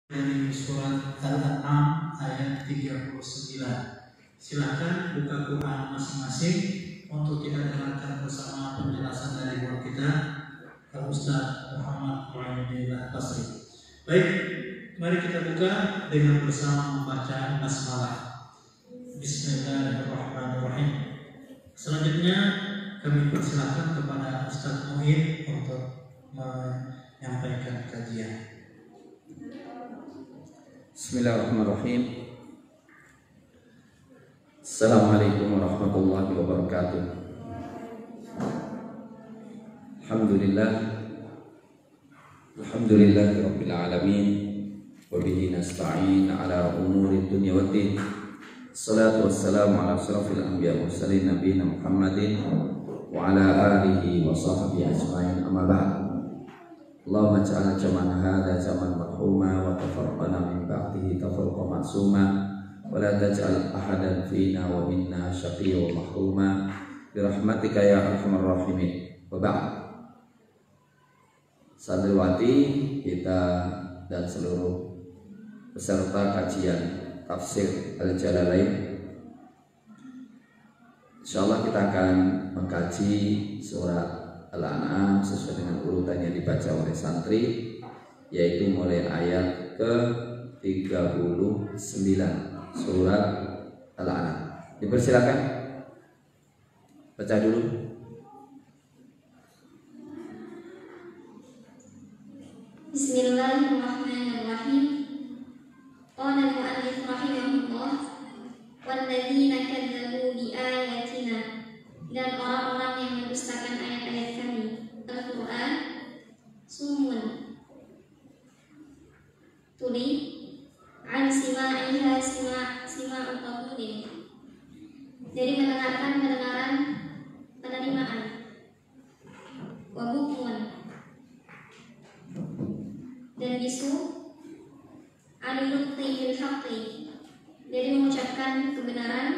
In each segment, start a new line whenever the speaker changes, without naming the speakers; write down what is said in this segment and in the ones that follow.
dari surat Al-An'am ayat 39. Silakan buka Quran masing-masing untuk kita dengarkan bersama penjelasan dari guru kita Al-Ustaz Muhammad Muhammad Basri. Baik, mari kita buka dengan bersama membaca basmalah. Bismillahirrahmanirrahim. Selanjutnya kami persilakan kepada Ustaz Muhid untuk menyampaikan kajian.
Bismillahirrahmanirrahim. Assalamualaikum warahmatullahi wabarakatuh. Alhamdulillahirabbil alamin wa bihi nasta'in ala umuri dunya waddin. Assalatu wassalamu ala asyrafil anbiya'i wal mursalin nabiyina Muhammadin wa ala alihi wa sahbihi ajma'in, amma ba'd. Allahumma ja'alna jam'an hadza jam'an marhuma wa tafarraqna min ba'dihi tafarruqan ma'suma wa la taj'al ahadan fina wa minna syaqiyyan wa mahruma bi rahmatika ya arhamar rahimin. Wa ba'd. Santriwati kita dan seluruh peserta kajian tafsir Al-Jalalain, insyaallah kita akan mengkaji surat Al-An'am sesuai dengan urutan yang dibaca oleh santri, yaitu mulai ayat ke-39 surat Al-An'am. Dipersilakan baca dulu.
Bismillahirrahmanirrahim. Qala al-mu'allif rahimahullah, walladzina kadzdzabu biayatina, dan orang-orang yang mendustakan ayat-ayat kami, Al-Quran, sumun, tuli, an sima'iha sima'u qabulin, dari mendengarkan pendengaran penerimaan, wa bukmun, dan bisu, anilukti bil haqqi, dari mengucapkan kebenaran,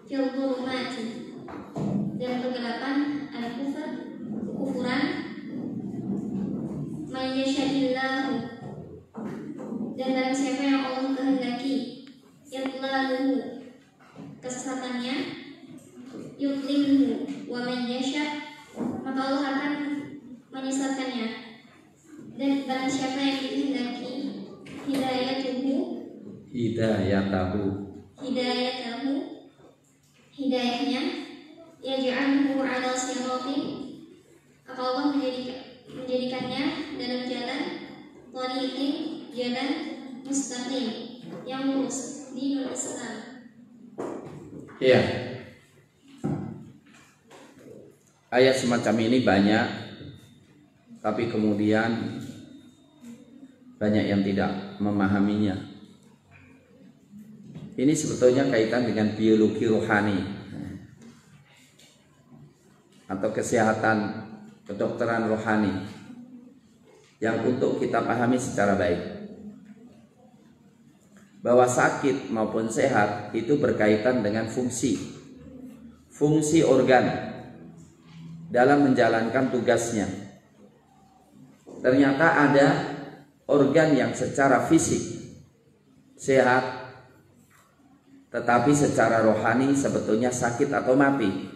fil dhulumati, dan kegelapan, al-kufur, kekufuran, may yasha'illahu, dan barang siapa yang Allah kehendaki, yadlaluhu, kesesatannya, yudlimhu, wa may yasha', maka Allah akan menyesatkannya, dan barang siapa yang dikehendaki hidayahnya, yaj'alhu 'ala siratin, maka Allah menjadikannya dalam jalan thariqin, jalan mustaqim, yang lurus, dinul Islam.
Iya. Ayat semacam ini banyak, tapi kemudian banyak yang tidak memahaminya. Ini sebetulnya kaitan dengan biologi rohani atau kesehatan kedokteran rohani yang untuk kita pahami secara baik, bahwa sakit maupun sehat itu berkaitan dengan fungsi organ dalam menjalankan tugasnya. Ternyata ada organ yang secara fisik sehat, tetapi secara rohani sebetulnya sakit atau mati.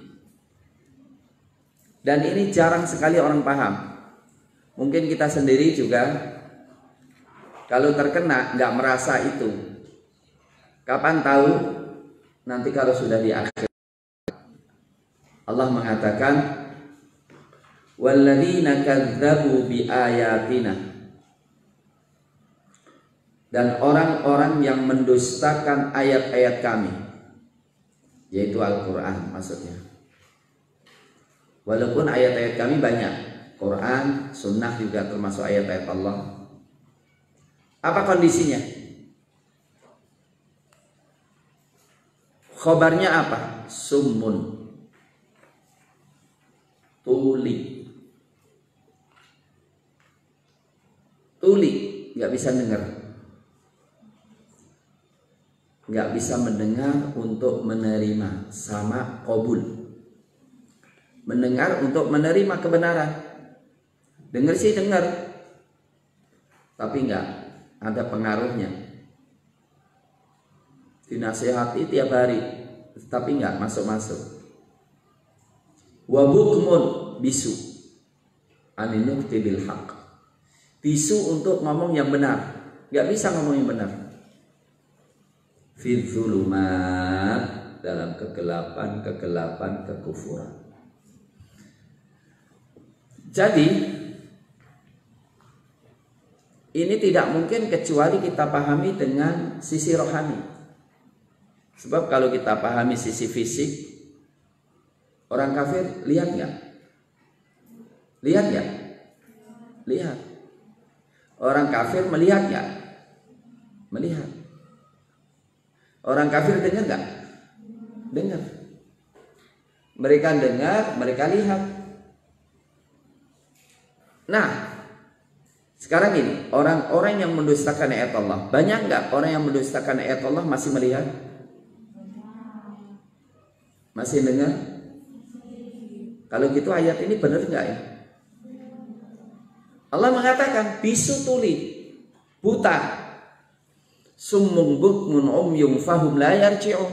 Dan ini jarang sekali orang paham. Mungkin kita sendiri juga kalau terkena nggak merasa itu. Kapan tahu? Nanti kalau sudah di akhir. Allah mengatakan, walladzina kadzdzabu biayatina, dan orang-orang yang mendustakan ayat-ayat kami, yaitu Al-Quran maksudnya. Walaupun ayat-ayat kami banyak, Quran, Sunnah juga termasuk ayat-ayat Allah. Apa kondisinya? Khobarnya apa? Summun, tuli, nggak bisa dengar, nggak bisa mendengar untuk menerima, sama qabul, mendengar untuk menerima kebenaran. Dengar sih dengar, tapi enggak ada pengaruhnya. Dinasihati tiap hari, tapi nggak masuk-masuk. Wa bukmun, bisu aninukti bil haq, bisu untuk ngomong yang benar, nggak bisa ngomong yang benar. Fi dzulumat, dalam kegelapan kekufuran. Jadi ini tidak mungkin kecuali kita pahami dengan sisi rohani. Sebab kalau kita pahami sisi fisik, orang kafir lihat nggak? Lihat nggak? Lihat. Orang kafir melihat nggak? Melihat. Orang kafir dengar nggak? Dengar. Mereka dengar, mereka lihat. Nah, sekarang ini orang-orang yang mendustakan ayat Allah, banyak nggak orang yang mendustakan ayat Allah masih melihat? Masih dengar? Kalau gitu ayat ini benar nggak ya? Allah mengatakan bisu tuli, buta, summung bukmun umyum fahum la yarji'un.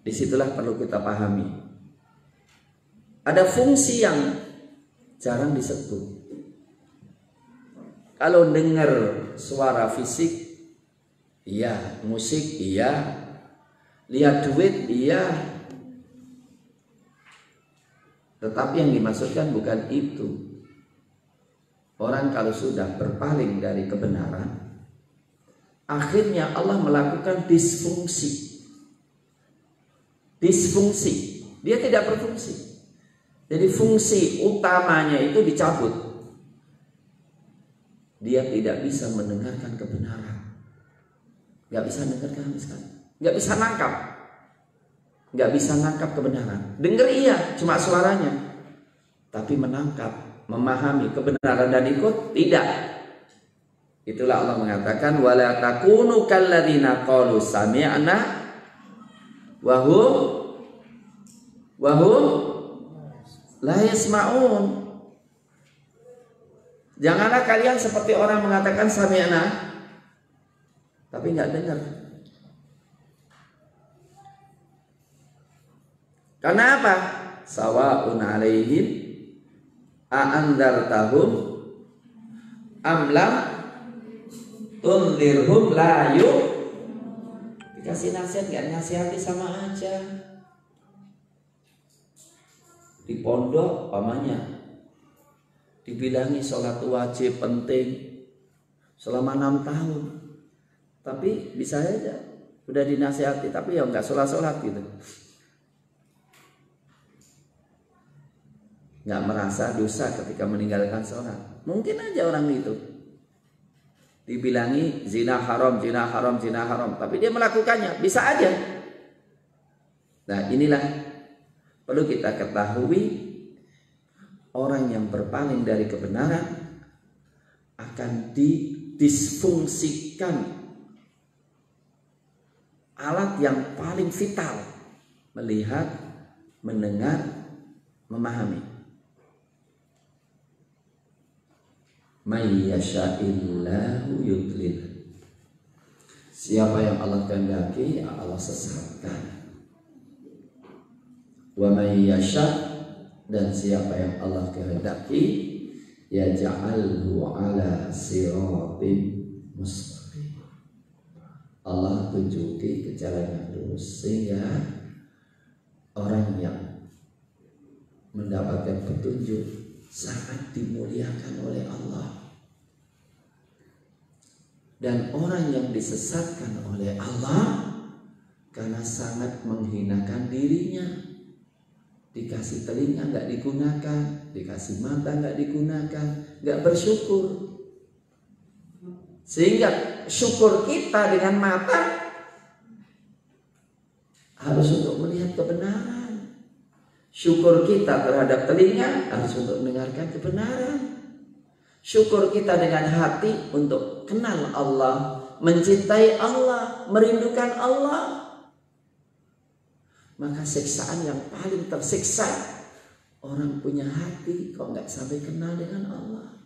Disitulah perlu kita pahami. Ada fungsi yang jarang disebut. Kalau dengar suara fisik, iya. Musik, iya. Lihat duit, iya. Tetapi yang dimaksudkan bukan itu. Orang kalau sudah berpaling dari kebenaran, akhirnya Allah melakukan disfungsi. Disfungsi. Dia tidak berfungsi. Jadi fungsi utamanya itu dicabut. Dia tidak bisa mendengarkan kebenaran. Gak bisa mendengarkan sekali. Gak bisa nangkap. Gak bisa nangkap kebenaran. Dengar iya, cuma suaranya. Tapi menangkap, memahami kebenaran dan ikut, tidak. Itulah Allah mengatakan wala takunu kalladzina qalu sami'na wa hum la yasma'un. Janganlah kalian seperti orang mengatakan sami'na tapi nggak dengar. Karena apa? Sawa'un 'alaihim a'andartahum am lam tunzirhum la yu. Dikasih nasihat nggak nasihati sama aja. Di pondok pamannya dibilangi sholat wajib penting selama 6 tahun, tapi bisa aja udah dinasihati tapi ya nggak sholat gitu, nggak merasa dosa ketika meninggalkan sholat. Mungkin aja orang itu dibilangi zina haram, tapi dia melakukannya, bisa aja. Nah inilah perlu kita ketahui. Orang yang berpaling dari kebenaran akan didisfungsikan alat yang paling vital, melihat, mendengar, memahami. May yasha'illahu yudlil. Siapa yang Allah kehendaki, Allah sesatkan. Wa may yasha', dan siapa yang Allah kehendaki, yaj'alhu ala siratin mustaqim. Allah tunjuki ke jalan yang lurus, sehingga orang yang mendapatkan petunjuk sangat dimuliakan oleh Allah. Dan orang yang disesatkan oleh Allah karena sangat menghinakan dirinya. Dikasih telinga nggak digunakan, dikasih mata nggak digunakan, nggak bersyukur. Sehingga syukur kita dengan mata harus untuk melihat kebenaran. Syukur kita terhadap telinga harus untuk mendengarkan kebenaran. Syukur kita dengan hati untuk kenal Allah, mencintai Allah, merindukan Allah. Maka siksaan yang paling tersiksa, orang punya hati kok nggak sampai kenal dengan Allah.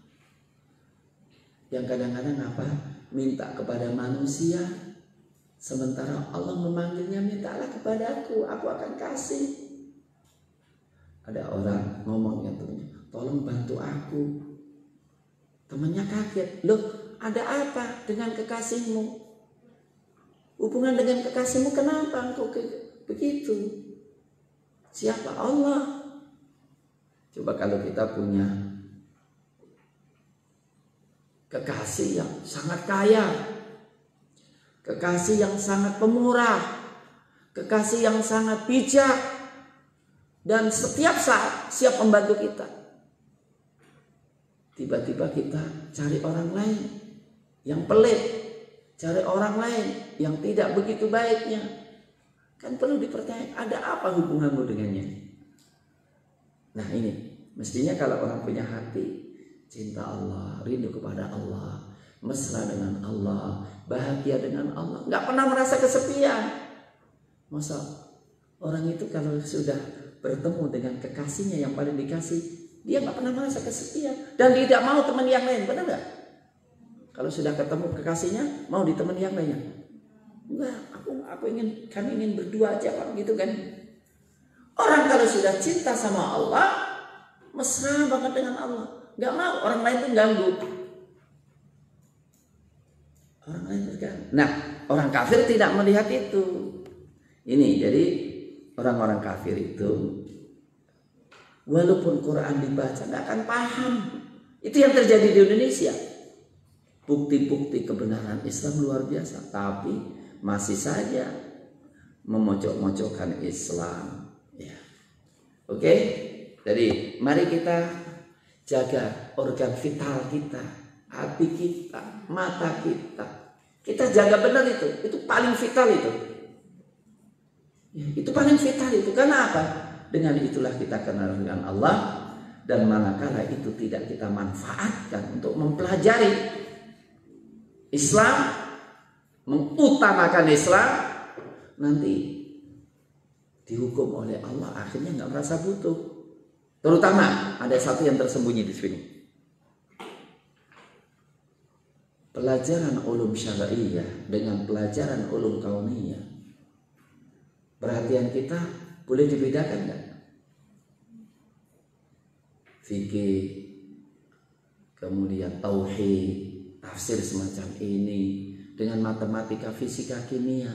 Yang kadang-kadang apa? Minta kepada manusia, sementara Allah memanggilnya, mintalah kepadaku, aku akan kasih. Ada orang ngomong yang temannya, tolong bantu aku. Temannya kaget, loh ada apa dengan kekasihmu? Hubungan dengan kekasihmu kenapa engkau begitu? Siapa? Allah. Coba kalau kita punya kekasih yang sangat kaya, kekasih yang sangat pemurah, kekasih yang sangat bijak, dan setiap saat siap membantu kita. Tiba-tiba kita cari orang lain yang pelit, cari orang lain yang tidak begitu baiknya. Kan perlu dipertanyakan, ada apa hubunganmu dengannya? Nah ini, mestinya kalau orang punya hati cinta Allah, rindu kepada Allah, mesra dengan Allah, bahagia dengan Allah, nggak pernah merasa kesepian. Masa orang itu kalau sudah bertemu dengan kekasihnya yang paling dikasih, dia nggak pernah merasa kesepian dan tidak mau teman yang lain, benar nggak? Kalau sudah ketemu kekasihnya, mau ditemani yang lainnya? Enggak, kami ingin berdua aja Pak, gitu kan? Orang kalau sudah cinta sama Allah, mesra banget dengan Allah, nggak mau orang lain tuh ganggu. Orang lain berganggu. Nah, orang kafir tidak melihat itu. Ini jadi orang-orang kafir itu, walaupun Quran dibaca nggak akan paham. Itu yang terjadi di Indonesia. Bukti-bukti kebenaran Islam luar biasa, tapi masih saja memojok-mojokkan Islam. Ya. Oke, jadi mari kita jaga organ vital kita, hati kita, mata kita. Kita jaga benar itu paling vital itu. Ya, itu paling vital itu. Karena apa? Dengan itulah kita kenal dengan Allah, dan manakala itu tidak kita manfaatkan untuk mempelajari Islam, mengutamakan Islam, nanti dihukum oleh Allah, akhirnya nggak merasa butuh. Terutama ada satu yang tersembunyi di sini. Pelajaran ulum syar'iyyah dengan pelajaran ulum kauniyah. Perhatian kita boleh dibedakan nggak? Fikih, kemudian tauhid, tafsir semacam ini dengan matematika, fisika, kimia,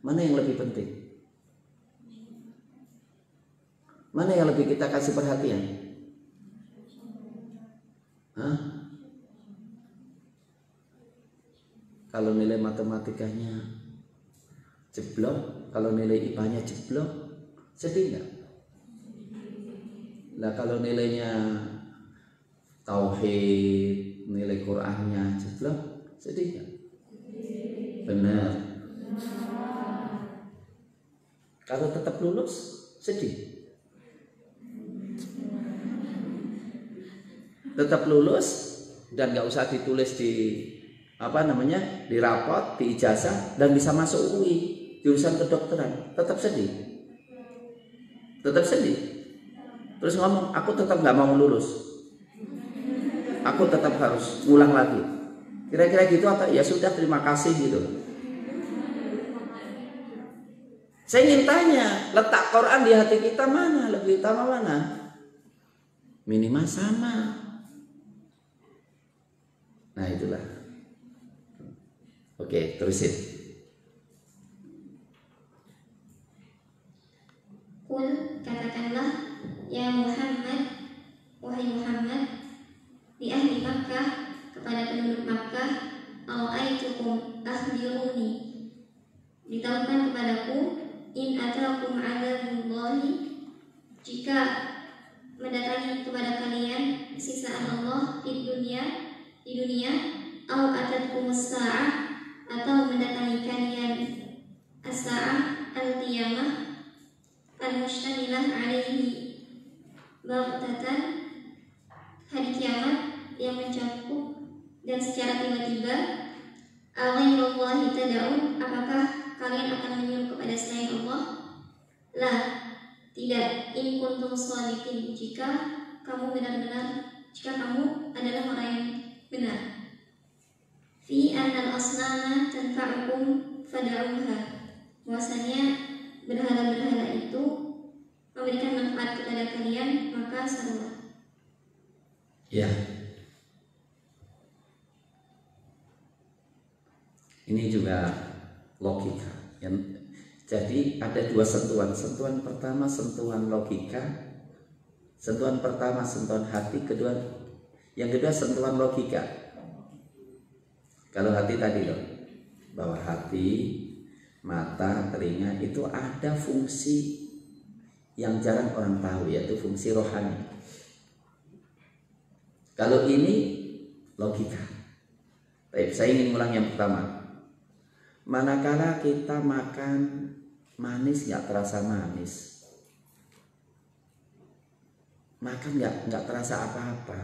mana yang lebih penting? Mana yang lebih kita kasih perhatian? Hah? Kalau nilai matematikanya jeblok, kalau nilai IPA-nya jeblok, sedih nggak? Nah kalau nilainya tauhid, nilai Qur'annya jeblok, sedih nggak? Benar. Kalau tetap lulus, sedih. Tetap lulus dan nggak usah ditulis di di rapot, di ijazah, dan bisa masuk UI jurusan kedokteran, tetap sedih. Tetap sedih. Terus ngomong, aku tetap nggak mau lulus, aku tetap harus ngulang lagi. Kira-kira gitu apa? Ya sudah, terima kasih gitu. Saya ingin tanya, letak Quran di hati kita mana? Lebih utama mana? Minimal sama. Nah itulah. Oke, terusin.
Qul, katakanlah, ya Muhammad, wahai Muhammad, di ahli Makkah, kepada penduduk Makkah, Al-aitukum akhbiruni, beritahukan kepadaku, in atakum adabullahi, jika mendatangi kepada kalian siksaan Allah di dunia, au atatkumus sa'ah, atau mendatangi kalian as-sa'ah al-qiyamah al-mushtamilah alaihi baghtatan, hari kiamat yang mencakup dan secara tiba-tiba, aghairallahi tad'un, apakah kalian akan menyuruh kepada selain Allah? La, tidak. In kuntum sholihin, jika kamu adalah orang yang benar. fi annal asnama tanfa'ukum fad'uha. Bahwasanya berhala-berhala itu memberikan manfaat kepada kalian, maka serulah.
Ya. Ini juga logika. Jadi ada dua sentuhan. Sentuhan pertama sentuhan logika. Sentuhan pertama sentuhan hati. Yang kedua sentuhan logika. Kalau hati tadi loh, bahwa hati, mata, telinga itu ada fungsi yang jarang orang tahu, yaitu fungsi rohani. Kalau ini logika. Baik, saya ingin ulang yang pertama. Manakala kita makan manis nggak terasa manis, makan nggak terasa apa-apa,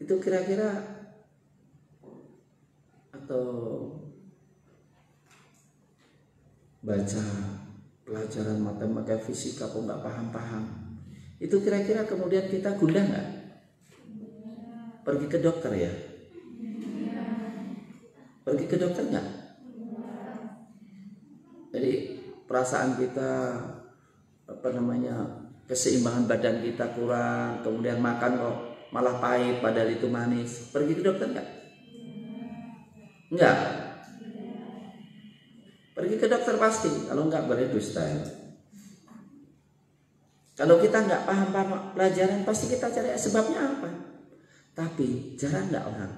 itu kira-kira atau baca pelajaran matematika fisika kok nggak paham-paham, itu kira-kira kemudian kita gundah nggak? Pergi ke dokter ya? Pergi ke dokter nggak? Jadi perasaan kita keseimbangan badan kita kurang, kemudian makan kok malah pahit padahal itu manis. Pergi ke dokter nggak? Nggak. Pergi ke dokter pasti. Kalau nggak berarti dusta. Kalau kita nggak paham pelajaran pasti kita cari sebabnya apa. Tapi jarang nggak orang.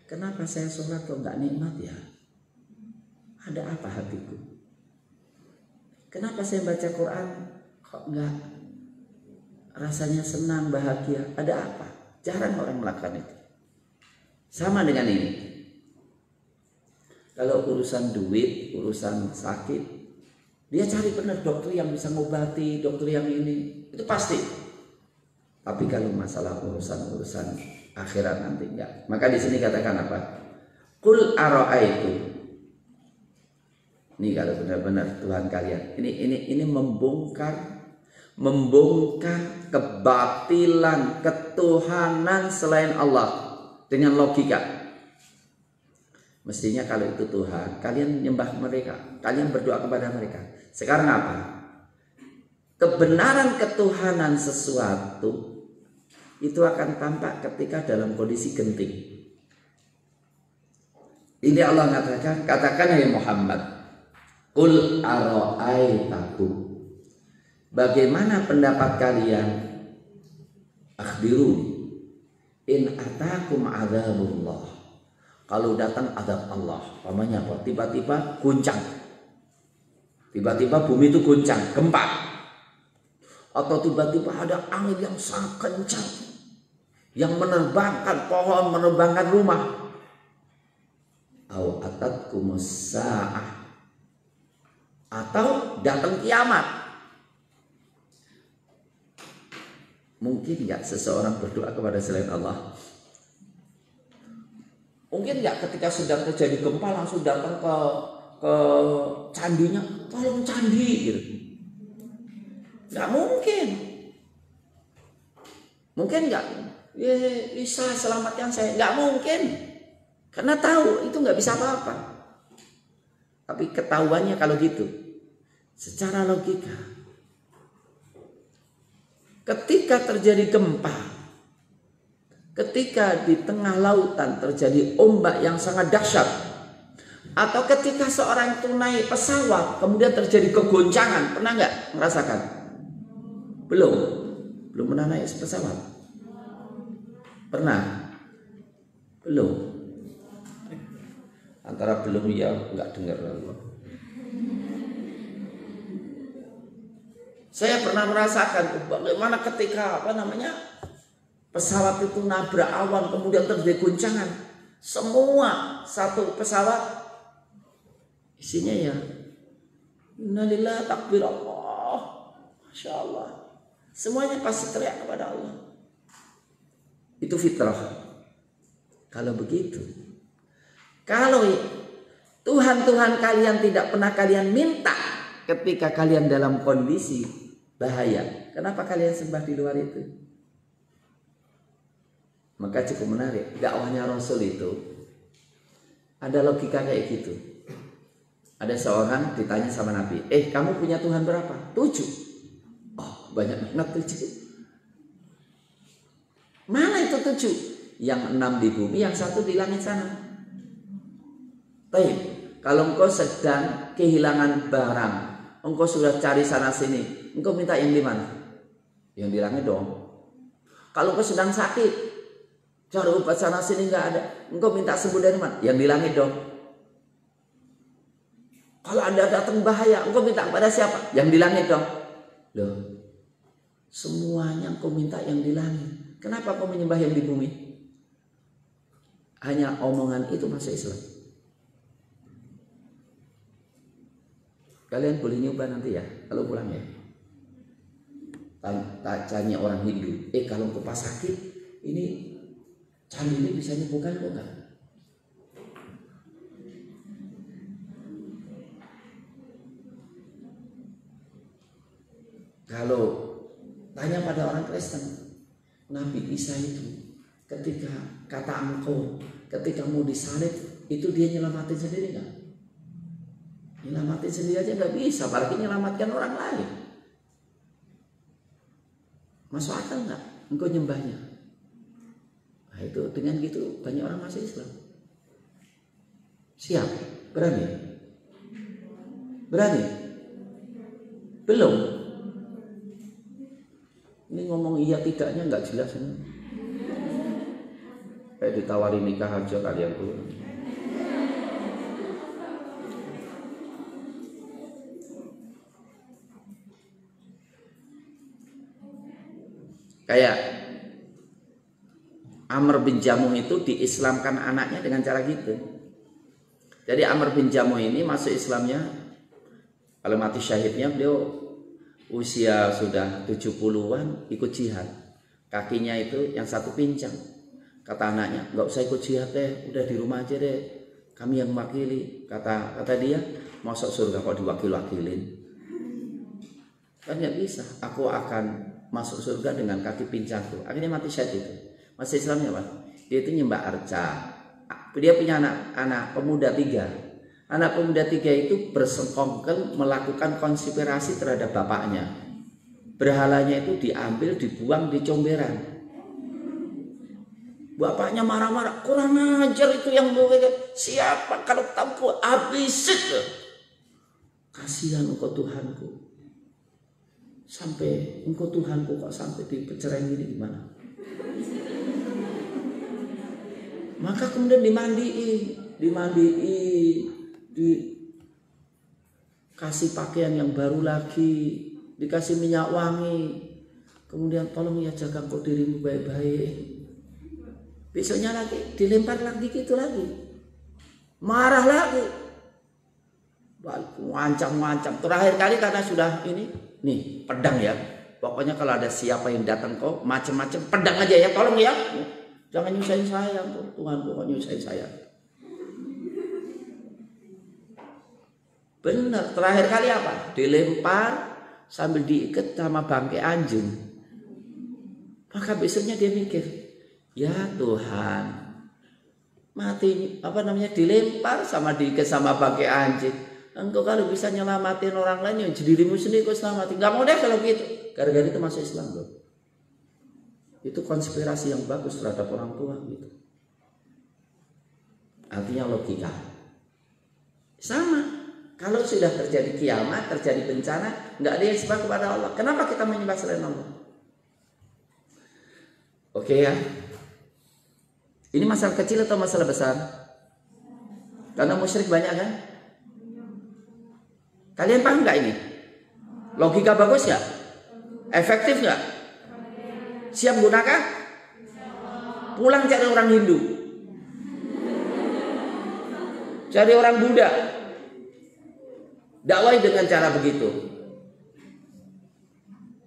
Kenapa saya sholat kok nggak nikmat ya? Ada apa hatiku? Kenapa saya baca Quran kok nggak rasanya senang, bahagia? Ada apa? Jarang orang melakukan itu. Sama dengan ini. Kalau urusan duit, urusan sakit, dia cari benar dokter yang bisa ngobati, dokter yang ini. Itu pasti. Tapi kalau masalah urusan akhirat nanti enggak. Maka di sini katakan apa? Qul ara'aitu. Ini kalau benar-benar Tuhan kalian. Ini membongkar kebatilan ketuhanan selain Allah dengan logika. Mestinya kalau itu Tuhan, kalian menyembah mereka, kalian berdoa kepada mereka. Sekarang apa? Kebenaran ketuhanan sesuatu itu akan tampak ketika dalam kondisi genting. Ini Allah katakan ya Muhammad, qul ara'aitakum, bagaimana pendapat kalian, akhbiruni in atakum adzabullah, kalau datang azab Allah, namanya apa? Tiba-tiba guncang, tiba-tiba bumi itu guncang, gempa, atau tiba-tiba ada angin yang sangat kencang yang menerbangkan pohon, menerbangkan rumah. Au atatkumus sa'ah, atau datang kiamat. Mungkin nggak seseorang berdoa kepada selain Allah? Mungkin nggak ketika sedang terjadi gempa langsung datang ke candinya, tolong candi gitu. Nggak mungkin. Mungkin nggak? Ya, bisa selamatkan saya. Nggak mungkin. Karena tahu itu nggak bisa apa-apa. Tapi ketahuannya kalau gitu, secara logika, ketika terjadi gempa, ketika di tengah lautan terjadi ombak yang sangat dahsyat, atau ketika seorang itu naik pesawat kemudian terjadi kegoncangan, pernah nggak merasakan? Belum pernah naik pesawat. Pernah? Belum. Antara belum ya nggak dengar. Saya pernah merasakan bagaimana ketika pesawat itu nabrak awan kemudian terjadi guncangan. Semua satu pesawat isinya ya innalillahi takbir Allah, masya Allah, semuanya pasti teriak kepada Allah. Itu fitrah. Kalau begitu, kalau Tuhan kalian tidak pernah kalian minta ketika kalian dalam kondisi bahaya, kenapa kalian sembah di luar itu? Maka cukup menarik dakwahnya Rasul itu. Ada logika kayak gitu. Ada seorang ditanya sama Nabi, kamu punya Tuhan berapa? 7. Oh, banyak banget 7. Mana itu 7? Yang 6 di bumi, yang 1 di langit sana. Baik, kalau engkau sedang kehilangan barang, engkau sudah cari sana sini, engkau minta yang di mana? Yang di langit dong. Kalau engkau sedang sakit, cari obat sana sini nggak ada, engkau minta sembuh dari mana? Yang di langit dong. Kalau Anda datang bahaya, engkau minta kepada siapa? Yang di langit dong. Loh, semuanya engkau minta yang di langit. Kenapa kau menyembah yang di bumi? Hanya omongan itu masuk Islam. Kalian boleh nyoba nanti ya, kalau pulang ya. Tanya orang Hindu, kalau engkau pas sakit, ini candi ini bisa nyembuhkan kok enggak? Kalau tanya pada orang Kristen, Nabi Isa itu ketika kata engkau, ketika mau disalib, itu dia nyelamatin sendiri enggak? Nyelamatin sendiri aja nggak bisa, apalagi nyelamatkan orang lain. Masuk akal nggak? Engkau nyembahnya. Nah itu dengan gitu banyak orang masuk Islam. Siap? Berani? Berani? Belum? Ini ngomong iya tidaknya nggak jelas ini. Kayak ditawari nikah aja kalian tuh. Kayak Amr bin Jamuh itu diislamkan anaknya dengan cara gitu. Jadi Amr bin Jamuh ini masuk Islamnya, kalau mati syahidnya beliau usia sudah 70-an ikut jihad. Kakinya itu yang satu pincang. Kata anaknya, nggak usah ikut jihad deh, udah di rumah aja deh. Kami yang mewakili. Kata dia, masuk surga kok diwakil-wakilin. Kan nggak bisa. Aku akan masuk surga dengan kaki pincangku. Akhirnya mati syahid itu. Masuk Islamnya apa? Dia itu nyembah arca. Dia punya anak pemuda 3. Anak pemuda 3 itu bersekongkol melakukan konspirasi terhadap bapaknya. Berhalanya itu diambil, dibuang di comberan. Bapaknya marah-marah, kurang ajar itu yang siapa kalau tahu habisin. Kasihan engkau Tuhanku. Sampai engkau Tuhanku kok sampai dipercerai gini gimana? Maka kemudian dimandiin, dikasih pakaian yang baru lagi, dikasih minyak wangi, kemudian tolong ya jaga kau dirimu baik-baik. Besoknya lagi dilempar lagi gitu lagi, marah lagi, ngancam. Terakhir kali karena sudah ini, nih pedang ya. Pokoknya kalau ada siapa yang datang kau macam-macam pedang aja ya, tolong ya. Jangan nyusahin saya, Tuhan pokoknya nyusahin saya. Benar, terakhir kali apa? Dilempar sambil diikat sama bangkai anjing. Maka besoknya dia mikir, ya Tuhan, mati dilempar sama diikat sama bangkai anjing. Engkau kalau bisa nyelamatin orang lain, yang dirimu sendiri kau selamatin. Gak mau deh kalau gitu. Gara-gara itu masuk Islam loh. Itu konspirasi yang bagus terhadap orang tua gitu. Artinya logika. Sama. Kalau sudah terjadi kiamat, terjadi bencana, nggak ada yang sembah kepada Allah. Kenapa kita menyembah selain Allah? Oke ya. Ini masalah kecil atau masalah besar? Karena musyrik banyak kan? Kalian paham nggak ini? Logika bagus nggak? Efektif nggak? Siap gunakan? Pulang cari orang Hindu, cari orang Buddha, dakwai dengan cara begitu.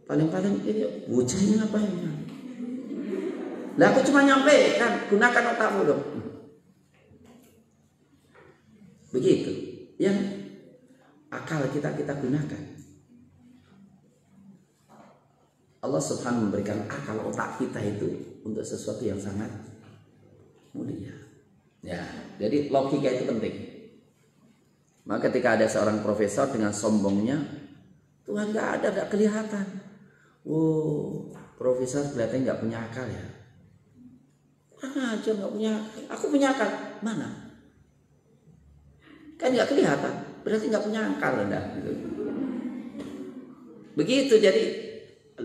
Paling-paling ini bocah ini ngapain? Lah aku cuma nyampe kan, gunakan otakmu dong. Begitu. Yang akal kita gunakan. Allah Subhanahu memberikan akal otak kita itu untuk sesuatu yang sangat mulia. Ya, Jadi logika itu penting. Maka ketika ada seorang profesor dengan sombongnya, Tuhan nggak kelihatan. Oh, profesor kelihatannya nggak punya akal ya. Kurang aja nggak punya. Aku punya akal. Mana? Kan nggak kelihatan. Berarti nggak punya akal Anda. Gitu. Begitu jadi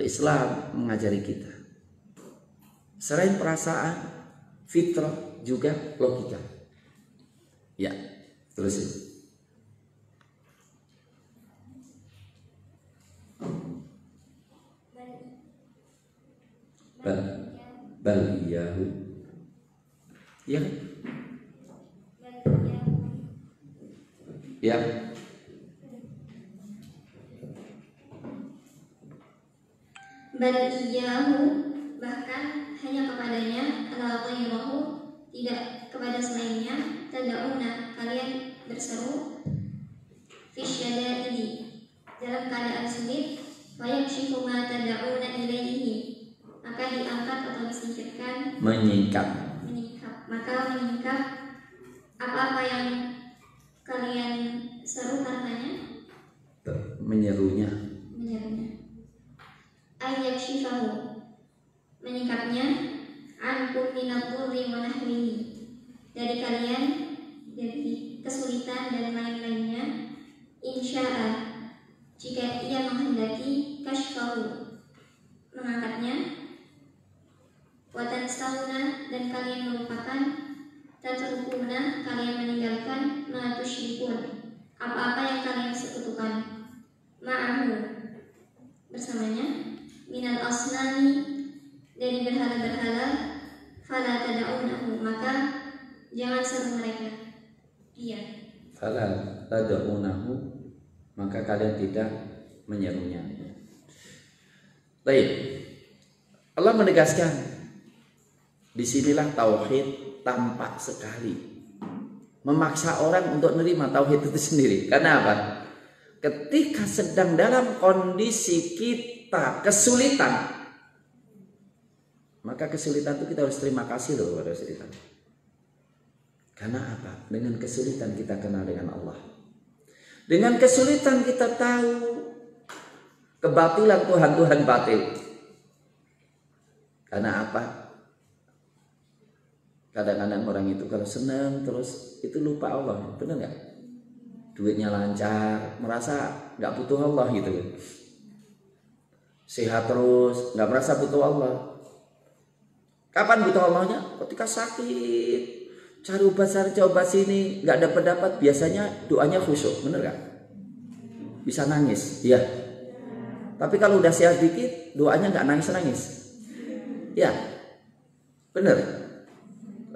Islam mengajari kita. Selain perasaan, fitrah juga logika. Ya, terus. Bal iyahu. Ya. Ya.
Bal iyahu, bahkan hanya kepadanya, ala ghairahu, tidak kepada selainnya, tad'una, kalian berseru, fisyadaidi, dalam keadaan sulit, wa yakshifu ma tad'una ilaihi, maka diangkat atau disingkirkan,
Menyingkap,
maka menyingkap apa-apa yang kalian seru katanya,
menyerunya.
Ayyakshifahu, menyingkapnya, ankum minadurri wa nahwihi, dari kalian, dari kesulitan dan lain-lainnya, insya'a, jika ia menghendaki, kashfahu, mengangkatnya, watan sahuna, dan kalian melupakan, tatrukuna, kalian meninggalkan, ma tusyrikun, apa-apa yang kalian sekutukan, ma'ahu, bersamanya, minal asnami, dari berhala-berhala, fala tada'unahu, maka jangan seru mereka. Dia.
Fala tad'unahu, maka kalian tidak menyerunya. Baik. Allah menegaskan, disinilah tauhid tampak sekali. Memaksa orang untuk menerima tauhid itu sendiri. Karena apa? Ketika sedang dalam kondisi kita kesulitan, maka kesulitan itu kita harus terima kasih loh kepada kesulitan. Karena apa? Dengan kesulitan kita kenal dengan Allah. Dengan kesulitan kita tahu kebatilan Tuhan batil. Karena apa? Kadang-kadang orang itu kalau senang terus itu lupa Allah, benar nggak? Duitnya lancar, merasa nggak butuh Allah gitu. Sehat terus, nggak merasa butuh Allah. Kapan butuh Allahnya? Ketika sakit, cari obat sini, nggak dapat, biasanya doanya khusyuk, bener nggak? Bisa nangis, iya. Tapi kalau udah sehat dikit, doanya nggak nangis, ya, bener.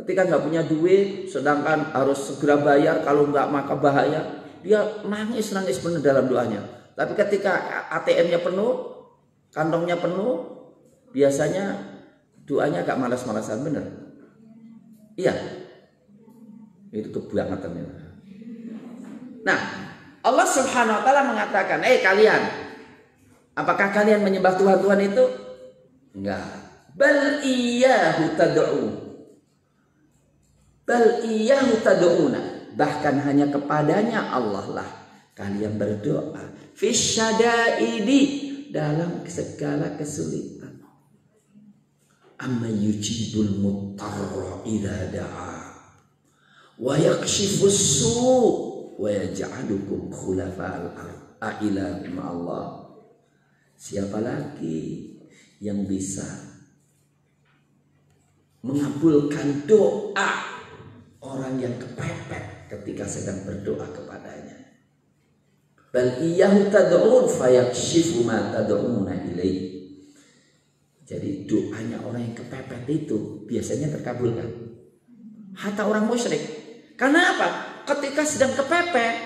Ketika nggak punya duit, sedangkan harus segera bayar, kalau nggak maka bahaya, dia nangis bener dalam doanya. Tapi ketika ATM-nya penuh, kantongnya penuh, biasanya doanya agak malas-malasan, bener. Iya. Itu kebangetan ya. Nah, Allah Subhanahu wa taala mengatakan, kalian, apakah kalian menyembah Tuhan itu? Enggak. Bal iyyahu tad'u. Bal iyyahu tad'una. Bahkan hanya kepadanya Allah lah kalian berdoa. Fisyadaidi, dalam segala kesulitan. Amma yujibul muttarra idza da'a wa yakshifus su' wa yaj'alukum khulafa'al ardh. A'ilahum Allah. Siapa lagi yang bisa mengabulkan doa orang yang kepepet ketika sedang berdoa kepadanya? Bal iyyahu tad'un fayakshifu ma tad'una ilaihi. Jadi doanya orang yang kepepet itu biasanya terkabulkan. Hatta orang musyrik. Karena apa? Ketika sedang kepepet,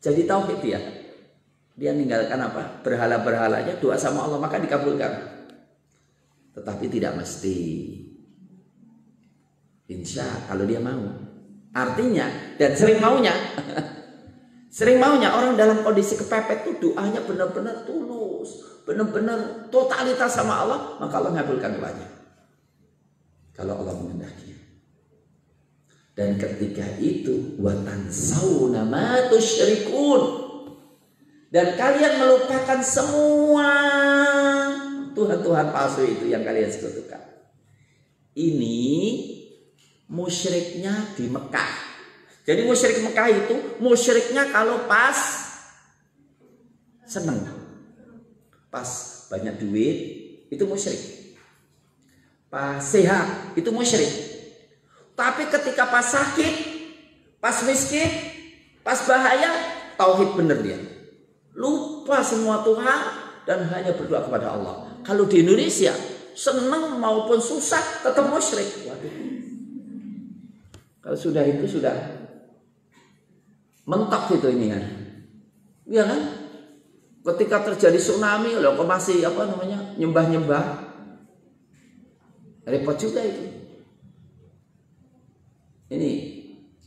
jadi tauhid ya. Dia meninggalkan apa? Berhala-berhalanya, doa sama Allah, maka dikabulkan. Tetapi tidak mesti. Insya kalau dia mau. Artinya, dan sering maunya. Sering maunya orang dalam kondisi kepepet itu doanya benar-benar tulus, benar-benar totalitas sama Allah, maka Allah mengabulkan doanya. Kalau Allah menghendaki. Dan ketika itu wa tansawna ma tusyrikun, dan kalian melupakan semua Tuhan-Tuhan palsu itu yang kalian sekutukan. Ini musyriknya di Mekah. Jadi musyrik Mekah itu musyriknya kalau pas seneng, pas banyak duit itu musyrik, pas sehat itu musyrik. Tapi ketika pas sakit, pas miskin, pas bahaya, tauhid bener dia, lupa semua Tuhan dan hanya berdoa kepada Allah. Kalau di Indonesia senang maupun susah tetap musyrik. Waduh. Kalau sudah itu sudah mentok itu ini kan. Iya kan? Ketika terjadi tsunami, loh kok masih nyembah-nyembah. Repot juga itu. Ini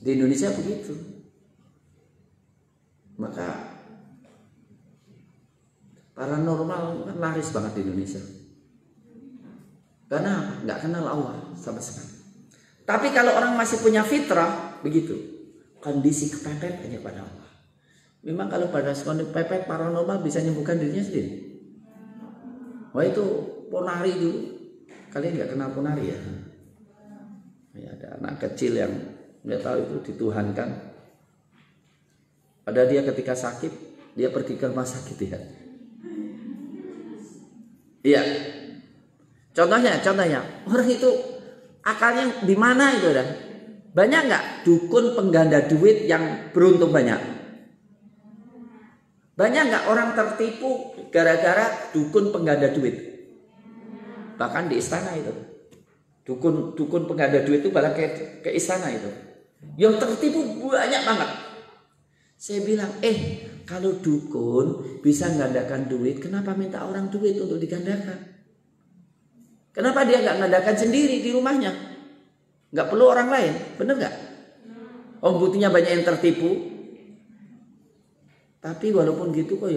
di Indonesia begitu. Maka paranormal kan laris banget di Indonesia. Karena nggak kenal Allah sama sekali. Tapi kalau orang masih punya fitrah begitu, kondisi kepepet hanya pada Allah. Memang kalau pada kondisi pepet paranormal bisa menyembuhkan dirinya sendiri. Wah itu ponari dulu. Kalian nggak kenal ponari ya? Ya, ada anak kecil yang nggak tahu itu dituhankan. Pada dia ketika sakit, dia pergi ke rumah sakit ya. Iya. Contohnya orang itu akalnya di mana itu dah? Banyak nggak dukun pengganda duit yang beruntung banyak? Banyak nggak orang tertipu gara-gara dukun pengganda duit? Bahkan di istana itu, dukun pengganda duit itu balik ke istana itu, yang tertipu banyak banget. Saya bilang, kalau dukun bisa menggandakan duit, kenapa minta orang duit untuk digandakan? Kenapa dia nggak menggandakan sendiri di rumahnya? Nggak perlu orang lain, bener nggak? Buktinya banyak yang tertipu. Tapi walaupun gitu kok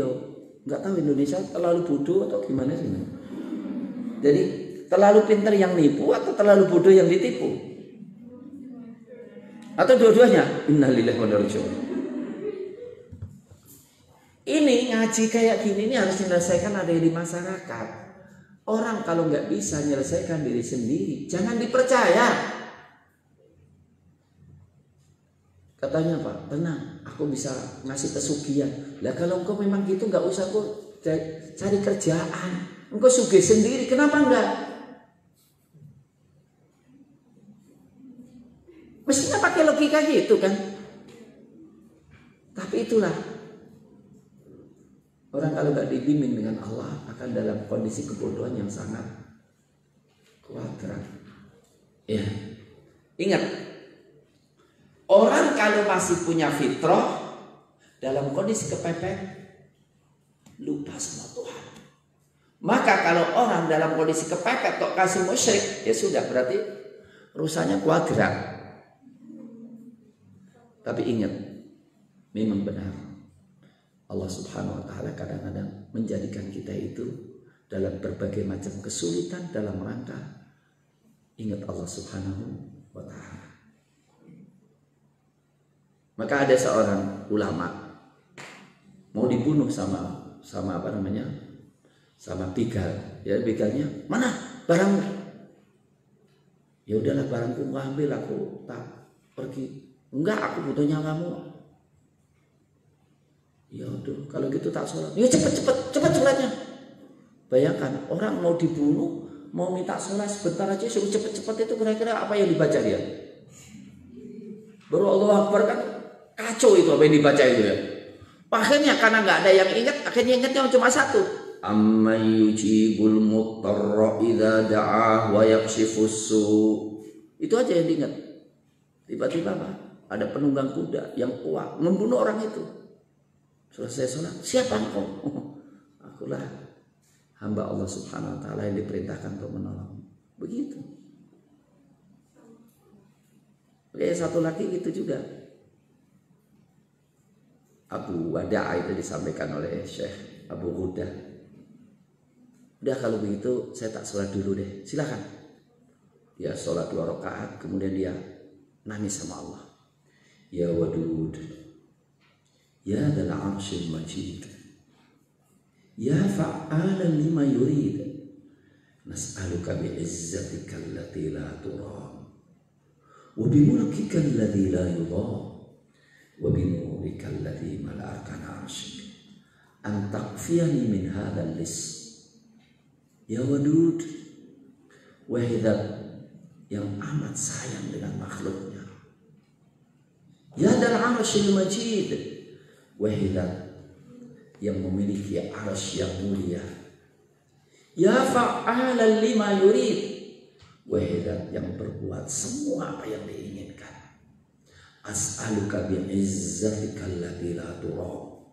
nggak tahu Indonesia terlalu bodoh atau gimana sih? Jadi terlalu pintar yang nipu atau terlalu bodoh yang ditipu? Atau dua-duanya? Innalillahi wa inna ilaihi raji'un. Ini ngaji kayak gini ini harus diselesaikan ada di masyarakat. Orang kalau nggak bisa menyelesaikan diri sendiri, jangan dipercaya. Katanya Pak, tenang, aku bisa ngasih pesugihan. Lah kalau engkau memang gitu nggak usah kok cari kerjaan. Engkau sugih sendiri, kenapa enggak? Mestinya pakai logika gitu kan. Tapi itulah, orang kalau nggak dibimbing dengan Allah akan dalam kondisi kebodohan yang sangat kuadrat. Ya, ingat, orang kalau masih punya fitrah dalam kondisi kepepet lupa sama Tuhan. Maka kalau orang dalam kondisi kepepet kok kasih musyrik, ya sudah berarti rusaknya kuadrat. Tapi ingat, memang benar Allah Subhanahu wa taala kadang-kadang menjadikan kita itu dalam berbagai macam kesulitan dalam rangka ingat Allah Subhanahu wa taala. Maka ada seorang ulama mau dibunuh sama sama begal. Ya begalnya, mana barangmu? Ya udahlah barangku gua ambil, aku tak pergi. Enggak, aku butuh nyawamu. Ya udah, kalau gitu tak sholat. Ya cepet sholatnya. Bayangkan orang mau dibunuh, mau minta sholat sebentar aja, suruh cepet-cepet itu kira-kira apa yang dibaca dia? Baru Allah Akbar kan kacau itu apa yang dibaca itu ya. Akhirnya karena nggak ada yang ingat, akhirnya ingatnya cuma satu. Amma yujibul muttarra idza da'ah wa yakshifus su'. Itu aja yang diingat. Tiba-tiba apa? Ada penunggang kuda yang kuat membunuh orang itu. Selesai sholat, siapa engkau? Akulah hamba Allah Subhanahu wa taala yang diperintahkan untuk menolong. Begitu. Oke, satu lagi itu juga. Abu Wada' itu disampaikan oleh Syekh Abu Huda. Udah kalau begitu saya tak sholat dulu deh. Silakan. Dia sholat 2 rakaat, kemudian dia nangis sama Allah. Ya Wadud, ya Dzal Arsyil Majid, ya fa'alan lima yurid, nas'aluka bi'izzatika allati la turam, wa bimulkika alladhi la yudham, wa binurika alladhi mala'akana arsyik, an taqfiyani min hadzal lis. Ya Wadud, wahai Zat yang amat sayang dengan makhluknya. Ya Dzal Arsyil Majid, wahai Zat yang memiliki arsy yang mulia. Ya fa'alan lima yurid, wahai Zat yang berbuat semua apa yang diinginkan. As'aluka bi'izzatika allati la turam.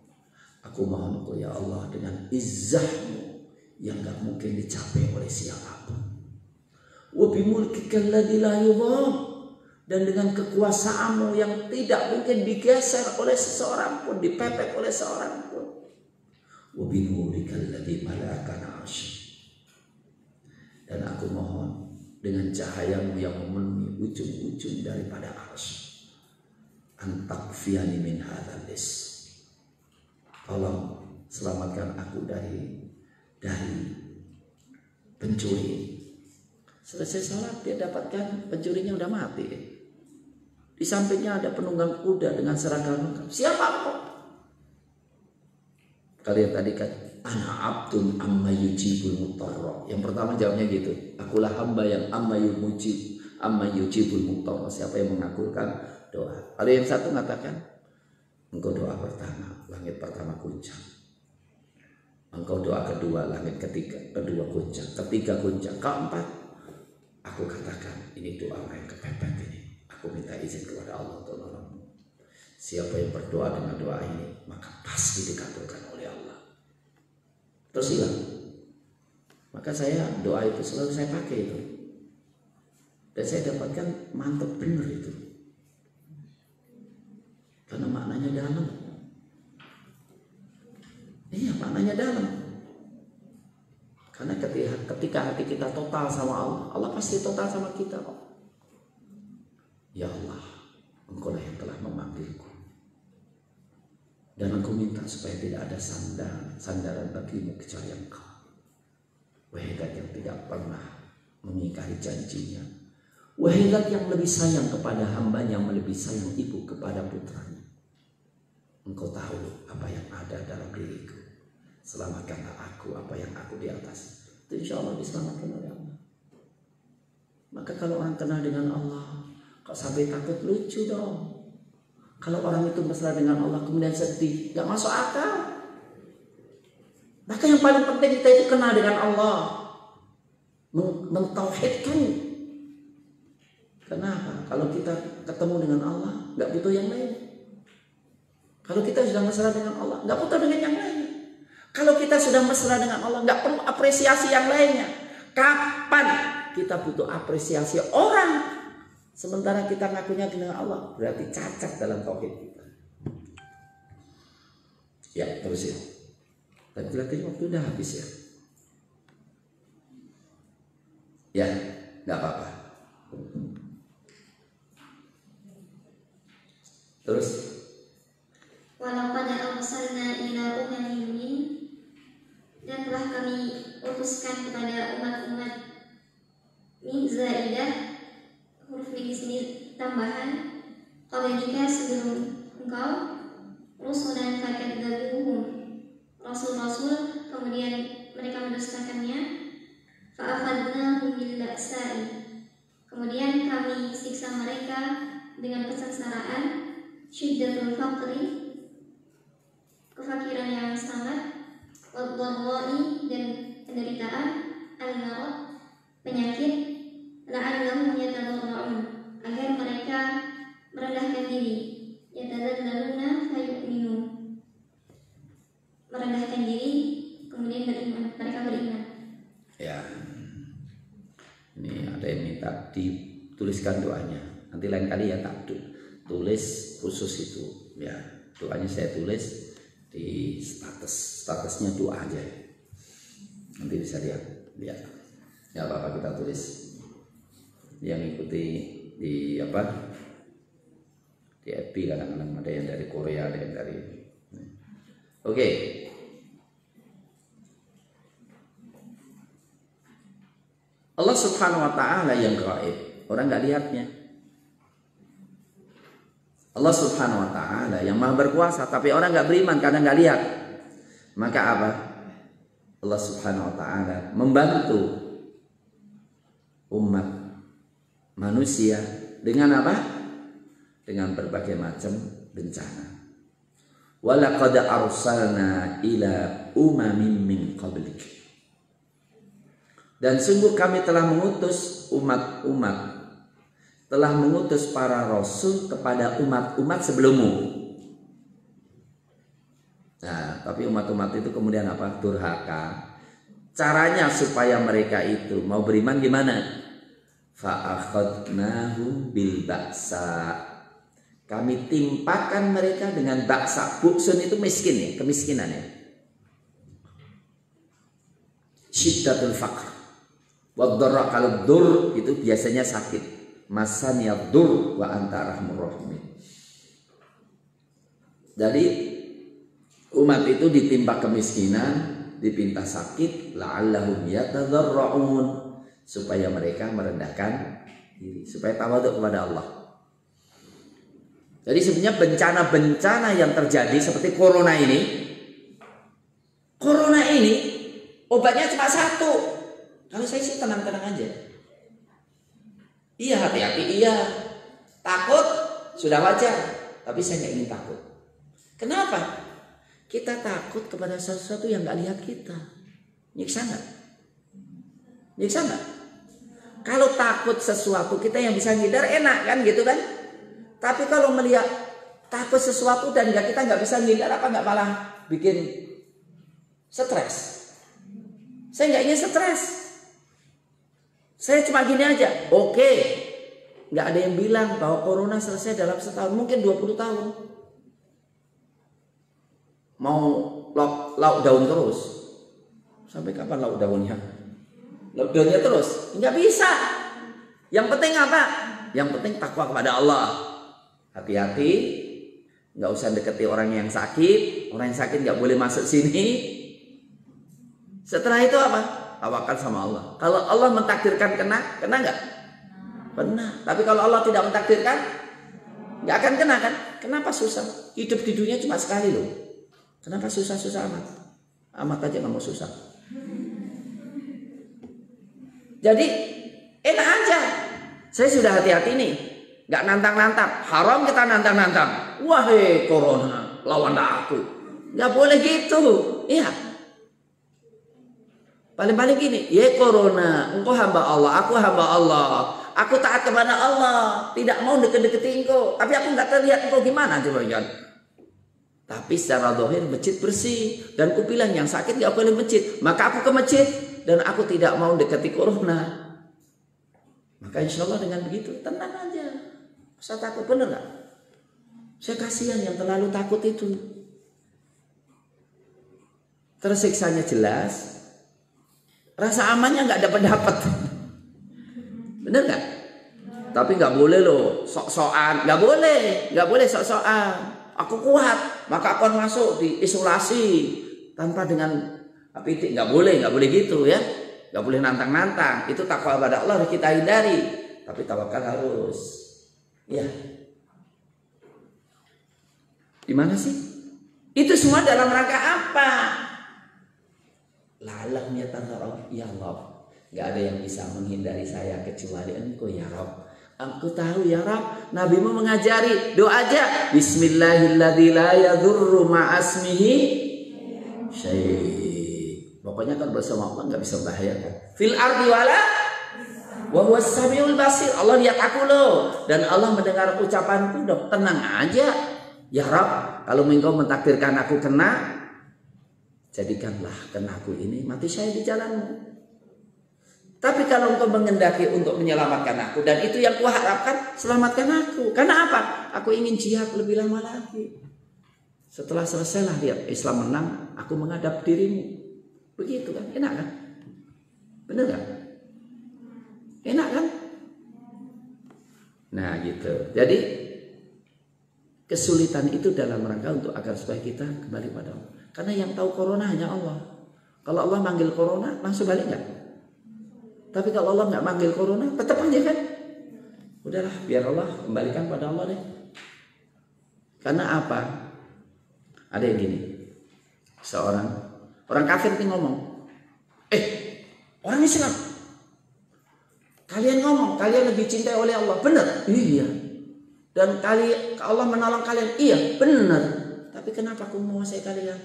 Aku mohon Engkau ya Allah dengan izzahmu yang gak mungkin dicapai oleh siapapun. Wa bimulkika alladzi la yudham, dan dengan kekuasaanmu yang tidak mungkin digeser oleh seseorang pun, dipepet oleh seorang pun. Wa binurika alladzi mala'akana arsy, dan aku mohon dengan cahayamu yang memenuhi ujung-ujung daripada arsy, antakfiyani min hadzal lis, tolong selamatkan aku dari pencuri. Selesai sholat dia dapatkan pencurinya udah mati. Di sampingnya ada penunggang kuda dengan seragam lengkap. Siapa kau? Kalian tadi kan, ana abdun amma yujibul mutarra. Yang pertama jawabnya gitu. Akulah hamba yang amma yujibul mutarra. Siapa yang mengabulkan doa. Ada yang satu mengatakan, engkau doa pertama, langit pertama kuncang. Engkau doa kedua, langit kedua kuncang. Ketiga kuncang, keempat, aku katakan ini doa yang kepepet ini. Aku minta izin kepada Allah untuk menolongmu. Siapa yang berdoa dengan doa ini, maka pasti dikabulkan oleh Allah. Terus hilang. Maka saya doa itu selalu saya pakai itu. Dan saya dapatkan mantap benar itu. Karena maknanya dalam. Iya, maknanya dalam. Karena ketika hati kita total sama Allah, Allah pasti total sama kita kok. Ya Allah, Engkau lah yang telah memanggilku, dan Engkau minta supaya tidak ada sandaran bagimu kecuali Engkau. Wahai Zat yang tidak pernah mengingkari janjinya, wahai Zat yang lebih sayang kepada hambanya, lebih sayang ibu kepada putranya. Engkau tahu apa yang ada dalam diriku. Selamatkanlah aku apa yang aku di atas. Itu insya Allah diselamatkan oleh Allah. Maka kalau orang kenal dengan Allah, kok sampai takut, lucu dong. Kalau orang itu mesra dengan Allah kemudian sedih, gak masuk akal. Maka yang paling penting kita itu kenal dengan Allah, mentauhidkan. Kenapa? Kalau kita ketemu dengan Allah, gak butuh yang lain. Kalau kita sudah mesra dengan Allah, gak butuh dengan yang lain. Kalau kita sudah mesra dengan Allah, gak perlu apresiasi yang lainnya. Kapan kita butuh apresiasi orang? Sementara kita ngakunya dengan Allah, berarti cacat dalam tauhid kita. Ya, terus ya. Dan berarti waktu udah habis ya. Ya, nggak apa-apa. Terus.
Walaqad arsalna ila umamin, dan telah kami utuskan kepada umat-umat min zaidah, huruf min di sini tambahan, qablika sebelum engkau, rusulan fakadzabuhum, rasul-rasul kemudian mereka mendustakannya, fa'akhadnahum bil ba'sa'i, kemudian kami siksa mereka dengan kesengsaraan, syiddatul faqri, kefakiran yang sangat, wadh-dharra'i, dan penderitaan, al-marad, penyakit, la'allahum yatadarra'un, agar mereka merendahkan diri, yatadzallaluna fayu'minu, merendahkan diri kemudian beriman, mereka beriman.
Ya, ini ada yang minta dituliskan doanya. Nanti lain kali ya tak tulis khusus itu. Ya, doanya saya tulis di statusnya doa aja. Nanti bisa lihat. Ya apa-apa kita tulis. Yang ikuti di Di FB kadang-kadang ada yang dari Korea, ada yang dari. Oke. Allah Subhanahu wa taala yang gaib, orang nggak lihatnya. Allah Subhanahu wa taala yang Maha berkuasa, tapi orang nggak beriman karena nggak lihat. Maka apa? Allah Subhanahu wa taala membantu umat manusia dengan apa? Dengan berbagai macam bencana. Walaqad arsalna ila umamin min qablik. Dan sungguh kami telah mengutus umat-umat, telah mengutus para rasul kepada umat-umat sebelummu. Nah, tapi umat-umat itu kemudian apa? Durhaka. Caranya supaya mereka itu mau beriman gimana? Fa'akhadnahum bil ba'sa. Kami timpakan mereka dengan baksa. Buksun itu miskin ya, kemiskinan ya. Syiddatul faqr. Waddarra, kalau dur itu biasanya sakit. Masaniyad dur wa anta arhamur rahimin. Jadi umat itu ditimpa kemiskinan, dipinta sakit, la'allahum yatadarra'un, supaya mereka merendahkan diri, supaya tawadhu kepada Allah. Jadi sebenarnya bencana-bencana yang terjadi seperti corona ini obatnya cuma satu. Kalau saya sih tenang-tenang aja. Iya, hati-hati, iya. Takut sudah wajar, tapi saya nggak ingin takut. Kenapa? Kita takut kepada sesuatu yang nggak lihat kita. Nyiksa nggak? Nyiksa nggak? Kalau takut sesuatu kita yang bisa ngindar enak kan gitu kan? Tapi kalau melihat takut sesuatu dan kita nggak bisa ngindar, apa nggak malah bikin stres? Saya nggak ingin stres. Saya cuma gini aja. Oke, nggak ada yang bilang bahwa corona selesai dalam setahun, mungkin 20 tahun. Mau lockdown terus? Sampai kapan lockdownnya? Lockdownnya terus? Nggak bisa. Yang penting apa? Yang penting takwa kepada Allah. Hati-hati, nggak usah deketi orang yang sakit. Orang yang sakit nggak boleh masuk sini. Setelah itu apa? Tawakal sama Allah. Kalau Allah mentakdirkan kena nggak? Kena. Tapi kalau Allah tidak mentakdirkan, nggak akan kena kan? Kenapa susah? Hidup di dunia cuma sekali loh. Kenapa susah-susah amat? Amat aja nggak mau susah. Jadi enak aja. Saya sudah hati-hati nih, nggak nantang-nantang. Haram kita nantang-nantang. Wahai corona, lawan aku. Nggak boleh gitu. Iya. Paling-paling gini, ya corona, engkau hamba Allah, aku hamba Allah, aku taat kepada Allah, tidak mau deket-deketin engkau, tapi aku nggak terlihat engkau gimana coba kan? Tapi secara zahir masjid bersih, dan aku bilang yang sakit nggak boleh masjid, maka aku ke masjid dan aku tidak mau deketi corona. Maka insya Allah dengan begitu tenang aja, saya takut bener nggak? Saya kasihan yang terlalu takut itu, tersiksanya jelas. Rasa amannya nggak dapat, bener nggak? Tapi nggak boleh loh, sok-sokan, nggak boleh sok-sokan. Aku kuat, maka aku akan masuk di isolasi tanpa dengan pitik, nggak boleh gitu ya, nggak boleh nantang-nantang. Itu takwa kepada Allah harus kita hindari, tapi tawakal harus. Ya, di mana sih? Itu semua dalam rangka apa? Lalang ya Allah, ya Allah, nggak ada yang bisa menghindari saya kecuali Engkau ya Rabb. Aku tahu ya Rabb, Nabimu mengajari doa aja. Bismillahilladzi la yadurru ma'asmihi syai'. Pokoknya kan bersama Allah nggak bisa membahayakan. Fil ardi wala wa huwas samiul basir. Allah lihat aku loh, dan Allah mendengar ucapanku. Dong, tenang aja ya Rabb. Kalau Engkau mentakdirkan aku kena, jadikanlah kenaku ini mati syahid di jalanmu. Tapi kalau Engkau mengendaki untuk menyelamatkan aku, dan itu yang kuharapkan, selamatkan aku. Karena apa? Aku ingin jihad lebih lama lagi. Setelah selesailah lihat Islam menang, aku menghadap dirimu. Begitu kan? Enak kan? Bener kan? Enak kan? Nah gitu. Jadi kesulitan itu dalam rangka untuk agar supaya kita kembali pada Allah. Karena yang tahu corona hanya Allah. Kalau Allah manggil corona langsung balik nggak? Tapi kalau Allah nggak manggil corona tetap aja kan? Udahlah, biar Allah kembalikan pada Allah deh. Karena apa? Ada yang gini, orang kafir itu ngomong, orang Islam, kalian ngomong kalian lebih cintai oleh Allah, benar? Iya. Dan Allah menolong kalian, iya, benar. Tapi kenapa aku menguasai kalian?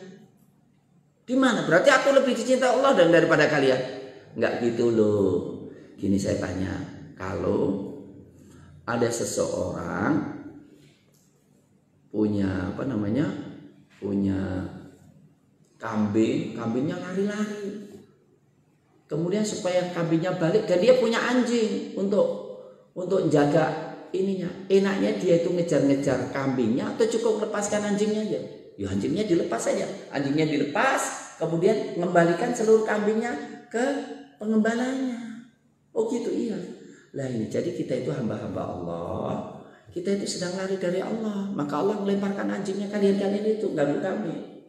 Di mana? Berarti aku lebih dicintai Allah daripada kalian? Enggak gitu loh. Gini saya tanya, kalau ada seseorang punya kambingnya lari-lari. Kemudian supaya kambingnya balik, dan dia punya anjing untuk jaga ininya. Enaknya dia itu ngejar-ngejar kambingnya atau cukup lepaskan anjingnya aja? Ya anjingnya dilepas saja. Anjingnya dilepas, kemudian mengembalikan seluruh kambingnya ke pengembalanya. Oh gitu, iya. Lah ini jadi kita itu hamba-hamba Allah. Kita itu sedang lari dari Allah. Maka Allah melemparkan anjingnya kalian itu ganggu kami.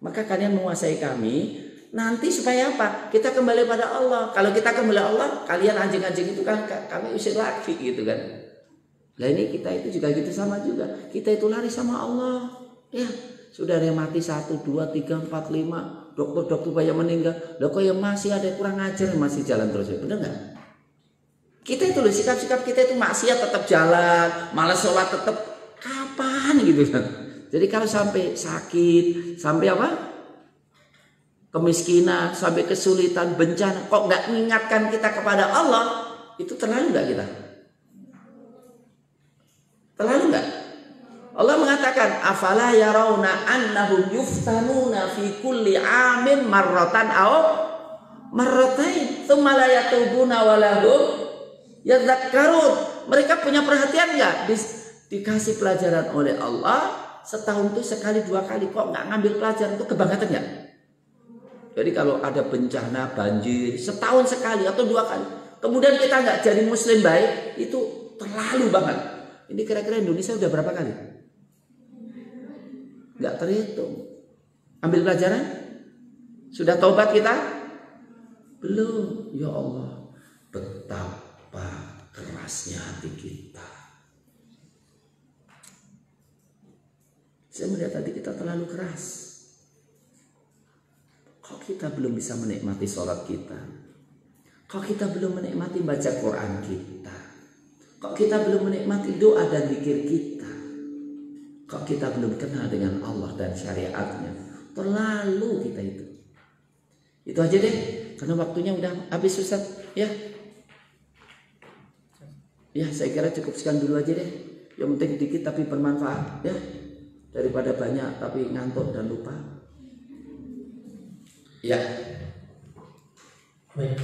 Maka kalian menguasai kami. Nanti supaya apa? Kita kembali pada Allah. Kalau kita kembali Allah, kalian anjing-anjing itu kan kami usir lagi gitu kan. Lah ini kita itu juga gitu, sama juga. Kita itu lari sama Allah. Ya, sudah ada yang mati 1, 2, 3, 4, 5. Dokter banyak meninggal. Loh kok yang masih ada yang kurang ajar masih jalan terus ya? Benar nggak? Kita itu loh, sikap-sikap kita itu maksiat tetap jalan, malas sholat tetap, kapan gitu kan? Jadi kalau sampai sakit, sampai apa? Kemiskinan, sampai kesulitan, bencana, kok nggak mengingatkan kita kepada Allah, itu terlalu nggak kita? Terlalu nggak? Allah mengatakan, afala yarawna annahum yuftanuna fi kulli amin marratan aw marratain tsumma la yatubuna wa lahum yadzakkarun. Mereka punya perhatian nggak? Dikasih pelajaran oleh Allah setahun itu sekali 2 kali, kok nggak ngambil pelajaran? Itu kebangetan nggak? Jadi kalau ada bencana banjir setahun sekali atau 2 kali, kemudian kita nggak jadi muslim baik, itu terlalu banget. Ini kira-kira Indonesia udah berapa kali? Nggak terhitung. Ambil pelajaran? Sudah taubat kita? Belum. Ya Allah, betapa kerasnya hati kita. Saya melihat hati kita terlalu keras. Kok kita belum bisa menikmati sholat kita? Kok kita belum menikmati baca Quran kita? Kok kita belum menikmati doa dan zikir kita? Kok kita belum kenal dengan Allah dan syariatnya? Terlalu kita itu. Itu aja deh, karena waktunya udah habis Ustaz. Ya, saya kira cukup sekian dulu aja deh. Yang penting dikit tapi bermanfaat ya, daripada banyak tapi ngantuk dan lupa. Ya.
Baik.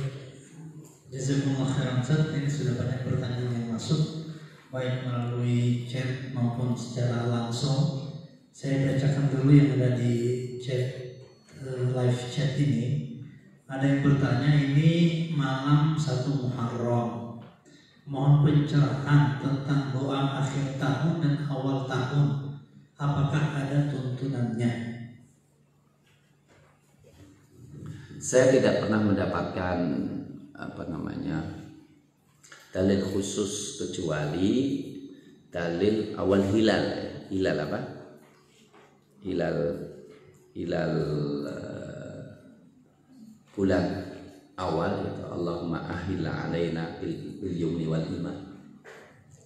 Jazakumullah khairan Ustaz. Ini sudah banyak pertanyaan yang masuk, baik melalui chat maupun secara langsung. Saya bacakan dulu yang ada di chat, live chat ini. Ada yang bertanya, ini malam 1 Muharram, mohon pencerahan tentang doa akhir tahun dan awal tahun. Apakah ada tuntunannya?
Saya tidak pernah mendapatkan dalil khusus kecuali dalil awal hilal. Hilal apa? Hilal bulan awal, yaitu Allahumma ahilla alaina bil yumni wal iman.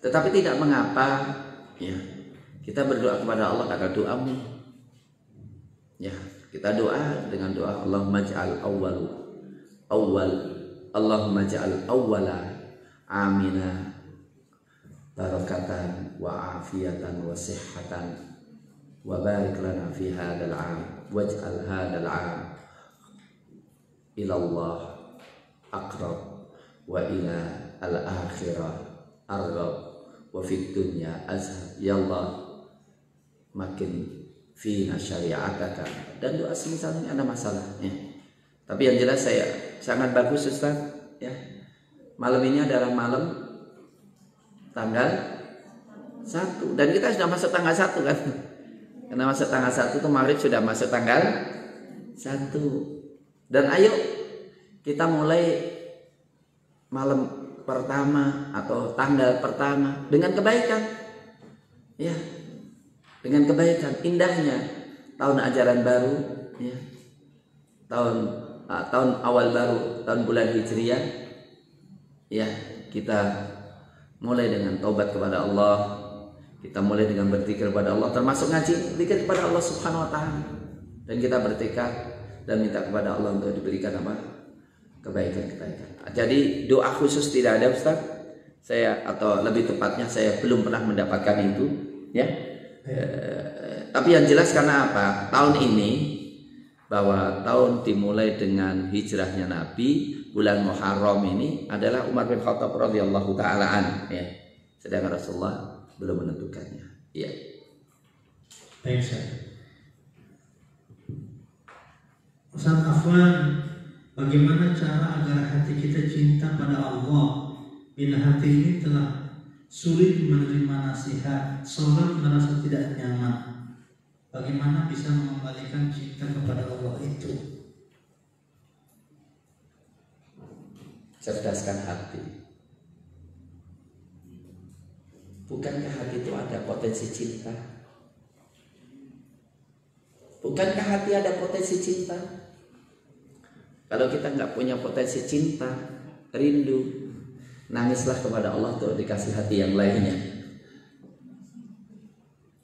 Tetapi tidak mengapa ya, kita berdoa kepada Allah kata doamu. Ya, kita doa dengan doa Allahumma ja'al Allahumma ja'al awwala amina barakatan wa afiyatan wa sihhatan wa barik lana fi hadzal 'am waj'al hadzal 'am ila Allah aqrab wa ila al-akhirah arghab wa fid dunya azhab. Ya Allah, makin fina syari'ataka, dan doa semisal ini ada masalahnya. Tapi yang jelas saya sangat bagus Ustaz ya. Malam ini adalah malam tanggal 1. Dan kita sudah masuk tanggal 1 kan. Karena masuk tanggal 1 itu maghrib sudah masuk tanggal 1. Dan ayo kita mulai malam pertama atau tanggal pertama dengan kebaikan. Ya. Dengan kebaikan. Indahnya tahun ajaran baru, ya. Tahun awal baru, tahun bulan Hijriah. Ya, kita mulai dengan taubat kepada Allah. Kita mulai dengan berzikir kepada Allah, termasuk ngaji, zikir kepada Allah Subhanahu wa taala. Dan kita bertekad dan minta kepada Allah untuk diberikan apa? Kebaikan-kebaikan. Jadi doa khusus tidak ada, Ustaz. Saya, atau lebih tepatnya saya belum pernah mendapatkan itu, ya. Tapi yang jelas karena apa? Tahun ini, bahwa tahun dimulai dengan hijrahnya Nabi, bulan Muharram ini adalah Umar bin Khattab radhiyallahu taala an, ya. Sedangkan Rasulullah belum menentukannya. Iya.
Baik, Ustaz. Ustaz Afwan, bagaimana cara agar hati kita cinta pada Allah bila hati ini telah sulit menerima nasihat, sholat merasa tidak nyaman? Bagaimana bisa mengembalikan cinta kepada Allah itu?
Cerdaskan hati. Bukankah hati itu ada potensi cinta? Bukankah hati ada potensi cinta? Kalau kita nggak punya potensi cinta, rindu, nangislah kepada Allah untuk dikasih hati yang lainnya.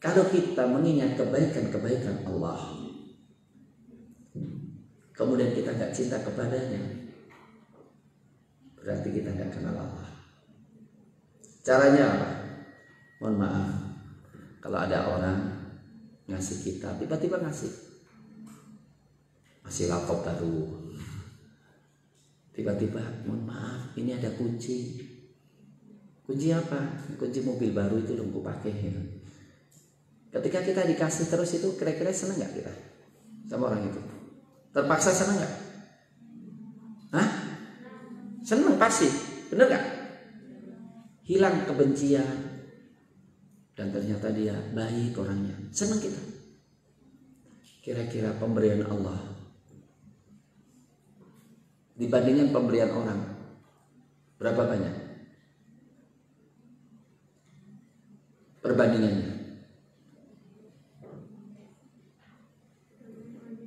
Kalau kita mengingat kebaikan-kebaikan Allah, kemudian kita nggak cinta kepadanya, berarti kita nggak kenal Allah. Caranya apa? Mohon maaf, kalau ada orang ngasih kita, tiba-tiba ngasih laptop baru, tiba-tiba mohon maaf, ini ada kunci apa? Kunci mobil baru itu belum pakai. Ya. Ketika kita dikasih terus itu, kira-kira senang nggak kita sama orang itu? Terpaksa senang nggak? Hah? Senang pasti, bener nggak? Hilang kebencian. Dan ternyata dia baik orangnya, senang kita. Kira-kira pemberian Allah dibandingkan pemberian orang, berapa banyak perbandingannya?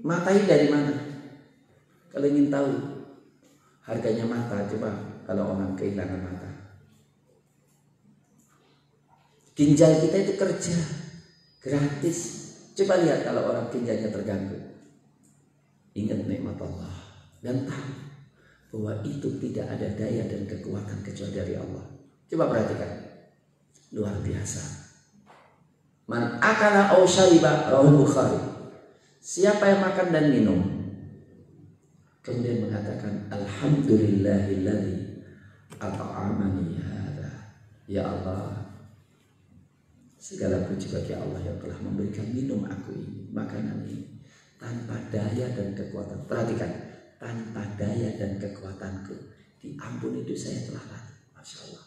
Mata ini dari mana? Kalau ingin tahu harganya mata, coba kalau orang kehilangan mata. Ginjal kita itu kerja gratis. Coba lihat kalau orang ginjalnya terganggu. Ingat nikmat Allah dan tahu bahwa itu tidak ada daya dan kekuatan kecuali dari Allah. Coba perhatikan, luar biasa. Man akala aw syariba rawahu Bukhari. Siapa yang makan dan minum kemudian mengatakan alhamdulillahilladzi at'amani hadza. Ya Allah, segala puji bagi Allah yang telah memberikan minum aku ini, makanan ini, tanpa daya dan kekuatan. Perhatikan, tanpa daya dan kekuatanku, diampuni dosa yang telah lalu. Masya Allah.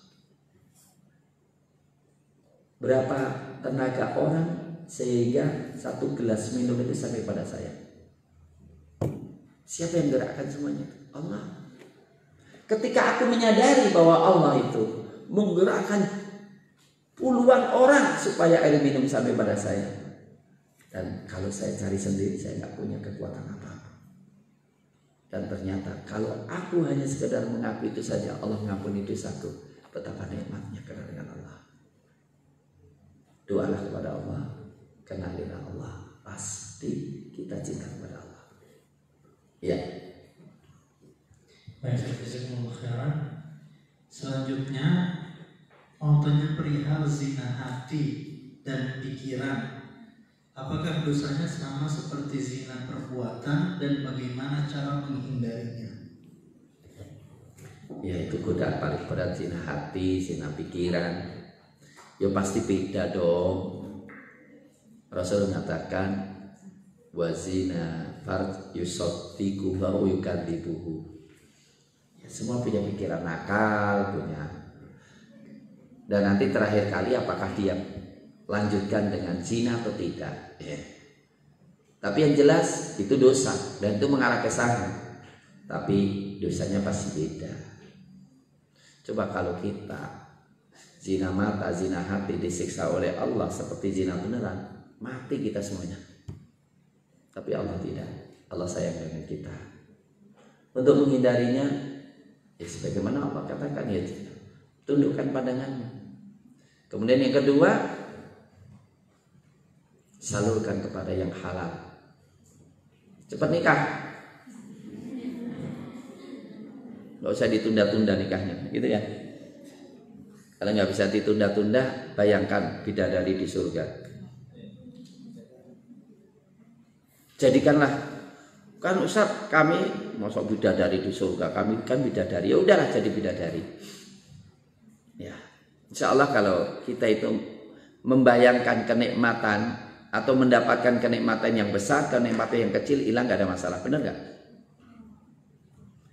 Berapa tenaga orang sehingga satu gelas minum itu sampai pada saya? Siapa yang gerakkan semuanya? Allah. Ketika aku menyadari bahwa Allah itu menggerakkan puluhan orang supaya air minum sampai pada saya, dan kalau saya cari sendiri saya nggak punya kekuatan apa-apa, dan ternyata kalau aku hanya sekedar mengaku itu saja Allah mengampuni dosaku, betapa nikmatnya kenal dengan Allah. Doalah kepada Allah, kenalilah Allah, pasti kita cinta kepada Allah. Ya.
Baik, jazakumullah khairan. Selanjutnya mau tanya perihal zina hati dan pikiran. Apakah dosanya sama seperti zina perbuatan dan bagaimana cara menghindarinya?
Ya, itu godaan paling berat, zina hati, zina pikiran. Ya pasti beda dong. Rasul mengatakan wazina fard yusoddiquhu wa yukadzibuhu. Ya, semua punya pikiran nakal, punya Dan nanti terakhir kali apakah dia lanjutkan dengan zina atau tidak. Tapi yang jelas itu dosa dan itu mengarah ke sana. Tapi dosanya pasti beda. Coba kalau kita zina mata, zina hati disiksa oleh Allah seperti zina beneran, mati kita semuanya. Tapi Allah tidak. Allah sayang dengan kita. Untuk menghindarinya, sebagaimana Allah katakan, ya tundukkan pandanganmu. Kemudian yang kedua, salurkan kepada yang halal. Cepat nikah, nggak usah ditunda-tunda nikahnya, gitu ya. Kalau nggak bisa ditunda-tunda, bayangkan bidadari di surga. Jadikanlah, kan Ustaz kami masuk bidadari di surga, kami kan bidadari, ya udahlah jadi bidadari. Ya, insya Allah kalau kita itu membayangkan kenikmatan atau mendapatkan kenikmatan yang besar, kenikmatan yang kecil hilang, gak ada masalah, benar gak?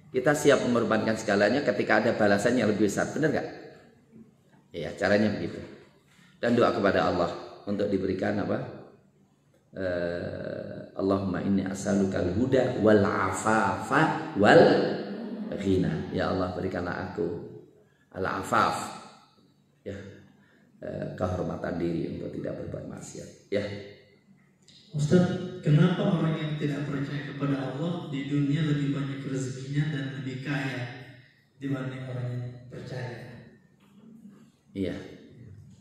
Kita siap mengorbankan segalanya ketika ada balasan yang lebih besar, benar gak? Ya, caranya begitu. Dan doa kepada Allah untuk diberikan apa? Allahumma inni as'alukal huda wal afafa wal ghina. Ya Allah, berikanlah aku al-afaf, ya, kehormatan diri untuk tidak berbuat maksiat. Ya.
Ustaz, kenapa orang yang tidak percaya kepada Allah di dunia lebih banyak rezekinya dan lebih kaya dibanding orang yang percaya?
Iya.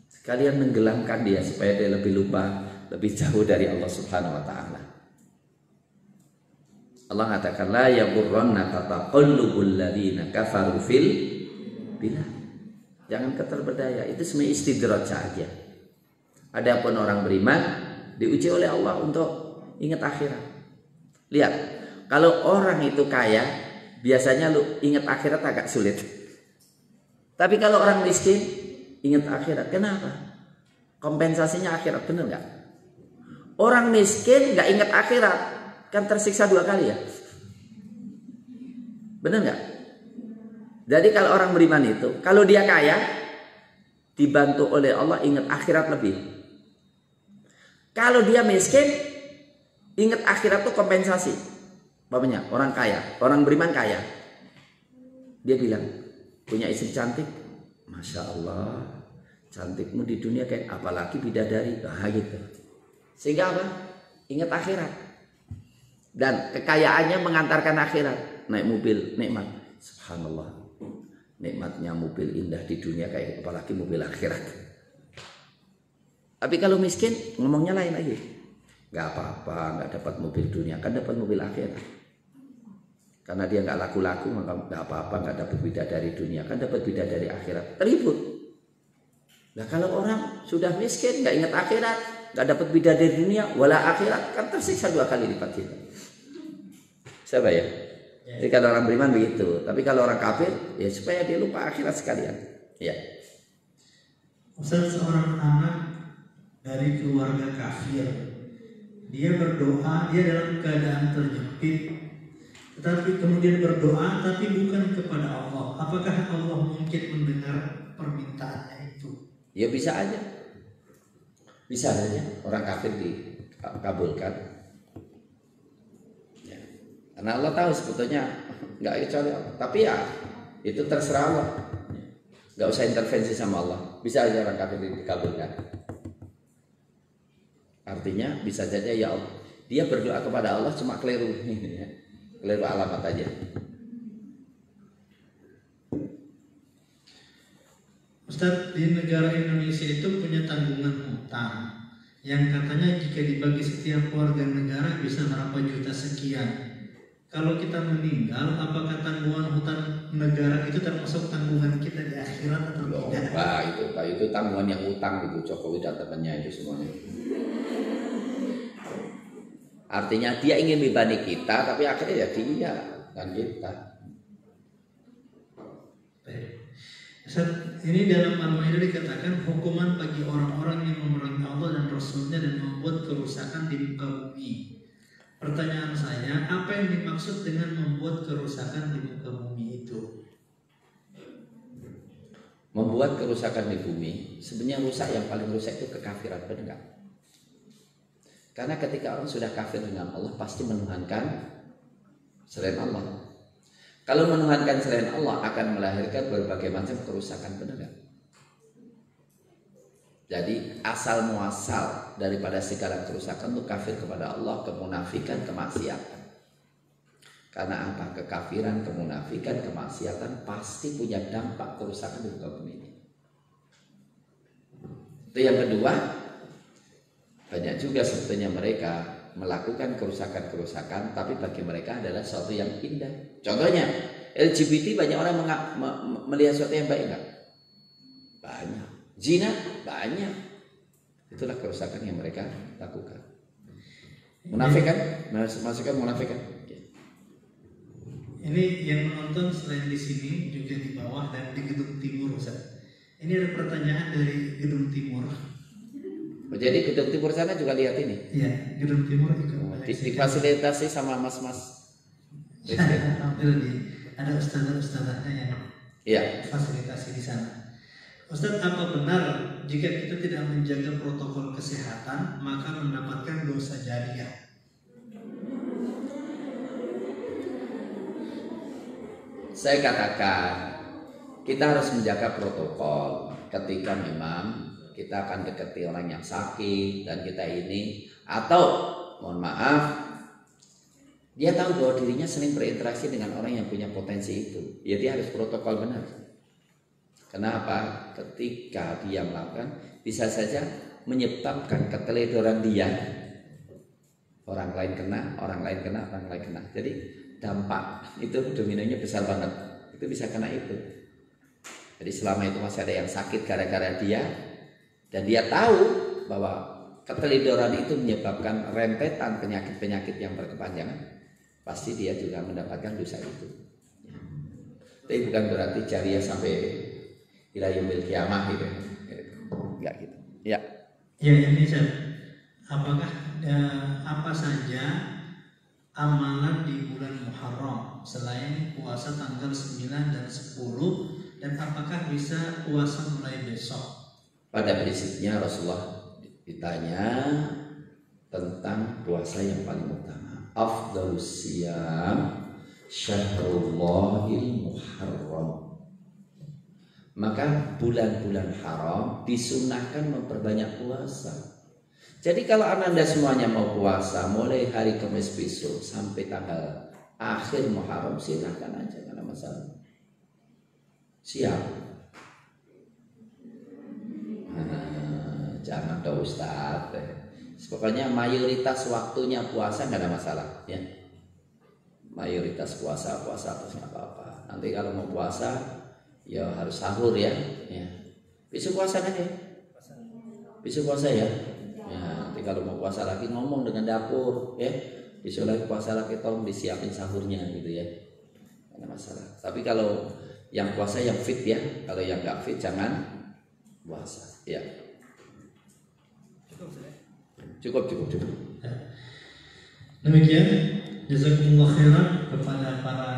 Sekalian menggelamkan dia supaya dia lebih lupa, lebih jauh dari Allah Subhanahu wa taala. Allah katakan la yaghurrannaka taqallubul ladzina kafaru fil bilad. Jangan keterberdaya, itu sebenarnya istidraj saja. Adapun orang beriman diuji oleh Allah untuk ingat akhirat. Lihat, kalau orang itu kaya, biasanya lu ingat akhirat agak sulit. Tapi kalau orang miskin, ingat akhirat. Kenapa? Kompensasinya akhirat, benar nggak? Orang miskin nggak ingat akhirat, kan tersiksa 2 kali ya. Benar nggak? Jadi kalau orang beriman itu, kalau dia kaya, dibantu oleh Allah ingat akhirat lebih. Kalau dia miskin, ingat akhirat itu kompensasi. Bapaknya orang kaya, orang beriman kaya, dia bilang punya istri cantik, Masya Allah, cantikmu di dunia kayak apalagi bidadari, gitu. Sehingga apa? Ingat akhirat. Dan kekayaannya mengantarkan akhirat. Naik mobil, nikmat. Subhanallah. Nikmatnya mobil indah di dunia kayak apalagi mobil akhirat. Tapi kalau miskin ngomongnya lain lagi. Gak apa-apa, gak dapat mobil dunia, kan dapat mobil akhirat. Karena dia gak laku-laku, maka gak apa-apa, gak dapat bidadari dunia, kan dapat bidadari akhirat. Ribut. Nah kalau orang sudah miskin, gak ingat akhirat, gak dapat bidadari dunia, wala akhirat, kan tersiksa 2 kali lipat kita. Siapa ya? Jadi kalau orang beriman begitu, tapi kalau orang kafir, ya supaya dia lupa akhirat sekalian. Ya.
Ustaz, seorang anak dari keluarga kafir, dia berdoa, dia dalam keadaan terjepit, tetapi kemudian berdoa, tapi bukan kepada Allah. Apakah Allah mungkin mendengar permintaannya itu?
Ya bisa aja. Bisa aja orang kafir dikabulkan. Karena Allah tahu sebetulnya nggak kecuali Allah. Tapi ya itu terserah Allah. Nggak usah intervensi sama Allah. Bisa aja orang kafir dikabulkan. Artinya bisa saja ya Allah. Dia berdoa kepada Allah cuma keliru. Keliru alamat aja.
Ustaz, di negara Indonesia itu punya tanggungan hutang yang katanya jika dibagi setiap warga negara bisa berapa juta sekian. Kalau kita meninggal, apakah tanggungan hutang negara itu termasuk tanggungan kita di akhirat atau tidak?
Pak, itu tanggungan yang utang itu Jokowi dan temannya itu semuanya. Artinya dia ingin membebani kita, tapi akhirnya ya dia dan kita.
Ini dalam Al-Maidah dikatakan hukuman bagi orang-orang yang memerangi Allah dan Rasulnya dan membuat kerusakan di muka bumi. Pertanyaan saya, apa yang dimaksud dengan membuat kerusakan di muka bumi itu?
membuat kerusakan di bumi, sebenarnya rusak yang paling rusak itu kekafiran, benar nggak? Karena ketika orang sudah kafir dengan Allah pasti menuhankan selain Allah. Kalau menuhankan selain Allah akan melahirkan berbagai macam kerusakan, benar nggak? Jadi asal muasal daripada segala kerusakan itu kafir kepada Allah, kemunafikan, kemaksiatan. Karena apa? Kekafiran, kemunafikan, kemaksiatan pasti punya dampak kerusakan di muka bumi ini. Itu yang kedua, banyak juga sebetulnya mereka melakukan kerusakan-kerusakan, tapi bagi mereka adalah sesuatu yang indah. Contohnya, LGBT banyak orang melihat sesuatu yang baik enggak? Banyak. Zina banyak. Itulah kerusakan yang mereka lakukan. Munafik kan? Masukkan munafik kan?
Ini yang menonton selain di sini juga di bawah dan di gedung timur, Ustaz. Ini ada pertanyaan dari gedung timur.
Jadi gedung timur sana juga lihat ini.
Iya, gedung timur ikut.
Difasilitasi sama mas-mas.
Ada ustazah-ustazahnya yang fasilitasi di sana. Ustaz, apa benar jika kita tidak menjaga protokol kesehatan maka mendapatkan dosa jariah?
Saya katakan kita harus menjaga protokol ketika memang kita akan dekati orang yang sakit dan kita ini, atau mohon maaf dia tahu bahwa dirinya sering berinteraksi dengan orang yang punya potensi itu, ya dia harus protokol benar. Kenapa? Ketika dia melakukan bisa saja menyebabkan keteledoran dia, orang lain kena, orang lain kena, orang lain kena. Jadi dampak itu dominonya besar banget, itu bisa kena itu. Jadi selama itu masih ada yang sakit gara-gara dia, dan dia tahu bahwa keteledoran itu menyebabkan rentetan penyakit-penyakit yang berkepanjangan, pasti dia juga mendapatkan dosa itu. Tapi bukan berarti jariah sampai ila yaumil kiamah gitu. Enggak gitu. Ya.
Ya, ini apakah apa saja amalan di bulan Muharram selain puasa tanggal 9 dan 10, dan apakah bisa puasa mulai besok?
Pada prinsipnya Rasulullah ditanya tentang puasa yang paling utama. Afdhalus siyam syahrullahil muharram. Maka bulan-bulan haram disunahkan memperbanyak puasa. Jadi kalau Anda semuanya mau puasa mulai hari Kamis besok sampai tanggal akhir Muharram, silahkan aja, nggak ada masalah. Siap. Jangan dong Ustaz. Pokoknya mayoritas waktunya puasa nggak ada masalah, ya. Mayoritas puasa terus nggak apa-apa. Nanti kalau mau puasa ya harus sahur ya. Besok puasa kan ya? Besok puasa ya. Nanti kalau mau puasa lagi ngomong dengan dapur, ya. Besok lagi puasa lagi, tolong disiapin sahurnya gitu ya. Nggak ada masalah. Tapi kalau yang puasa yang fit ya, kalau yang nggak fit jangan puasa, ya. Cukup.
Demikian, jazakumullah khairan kepada para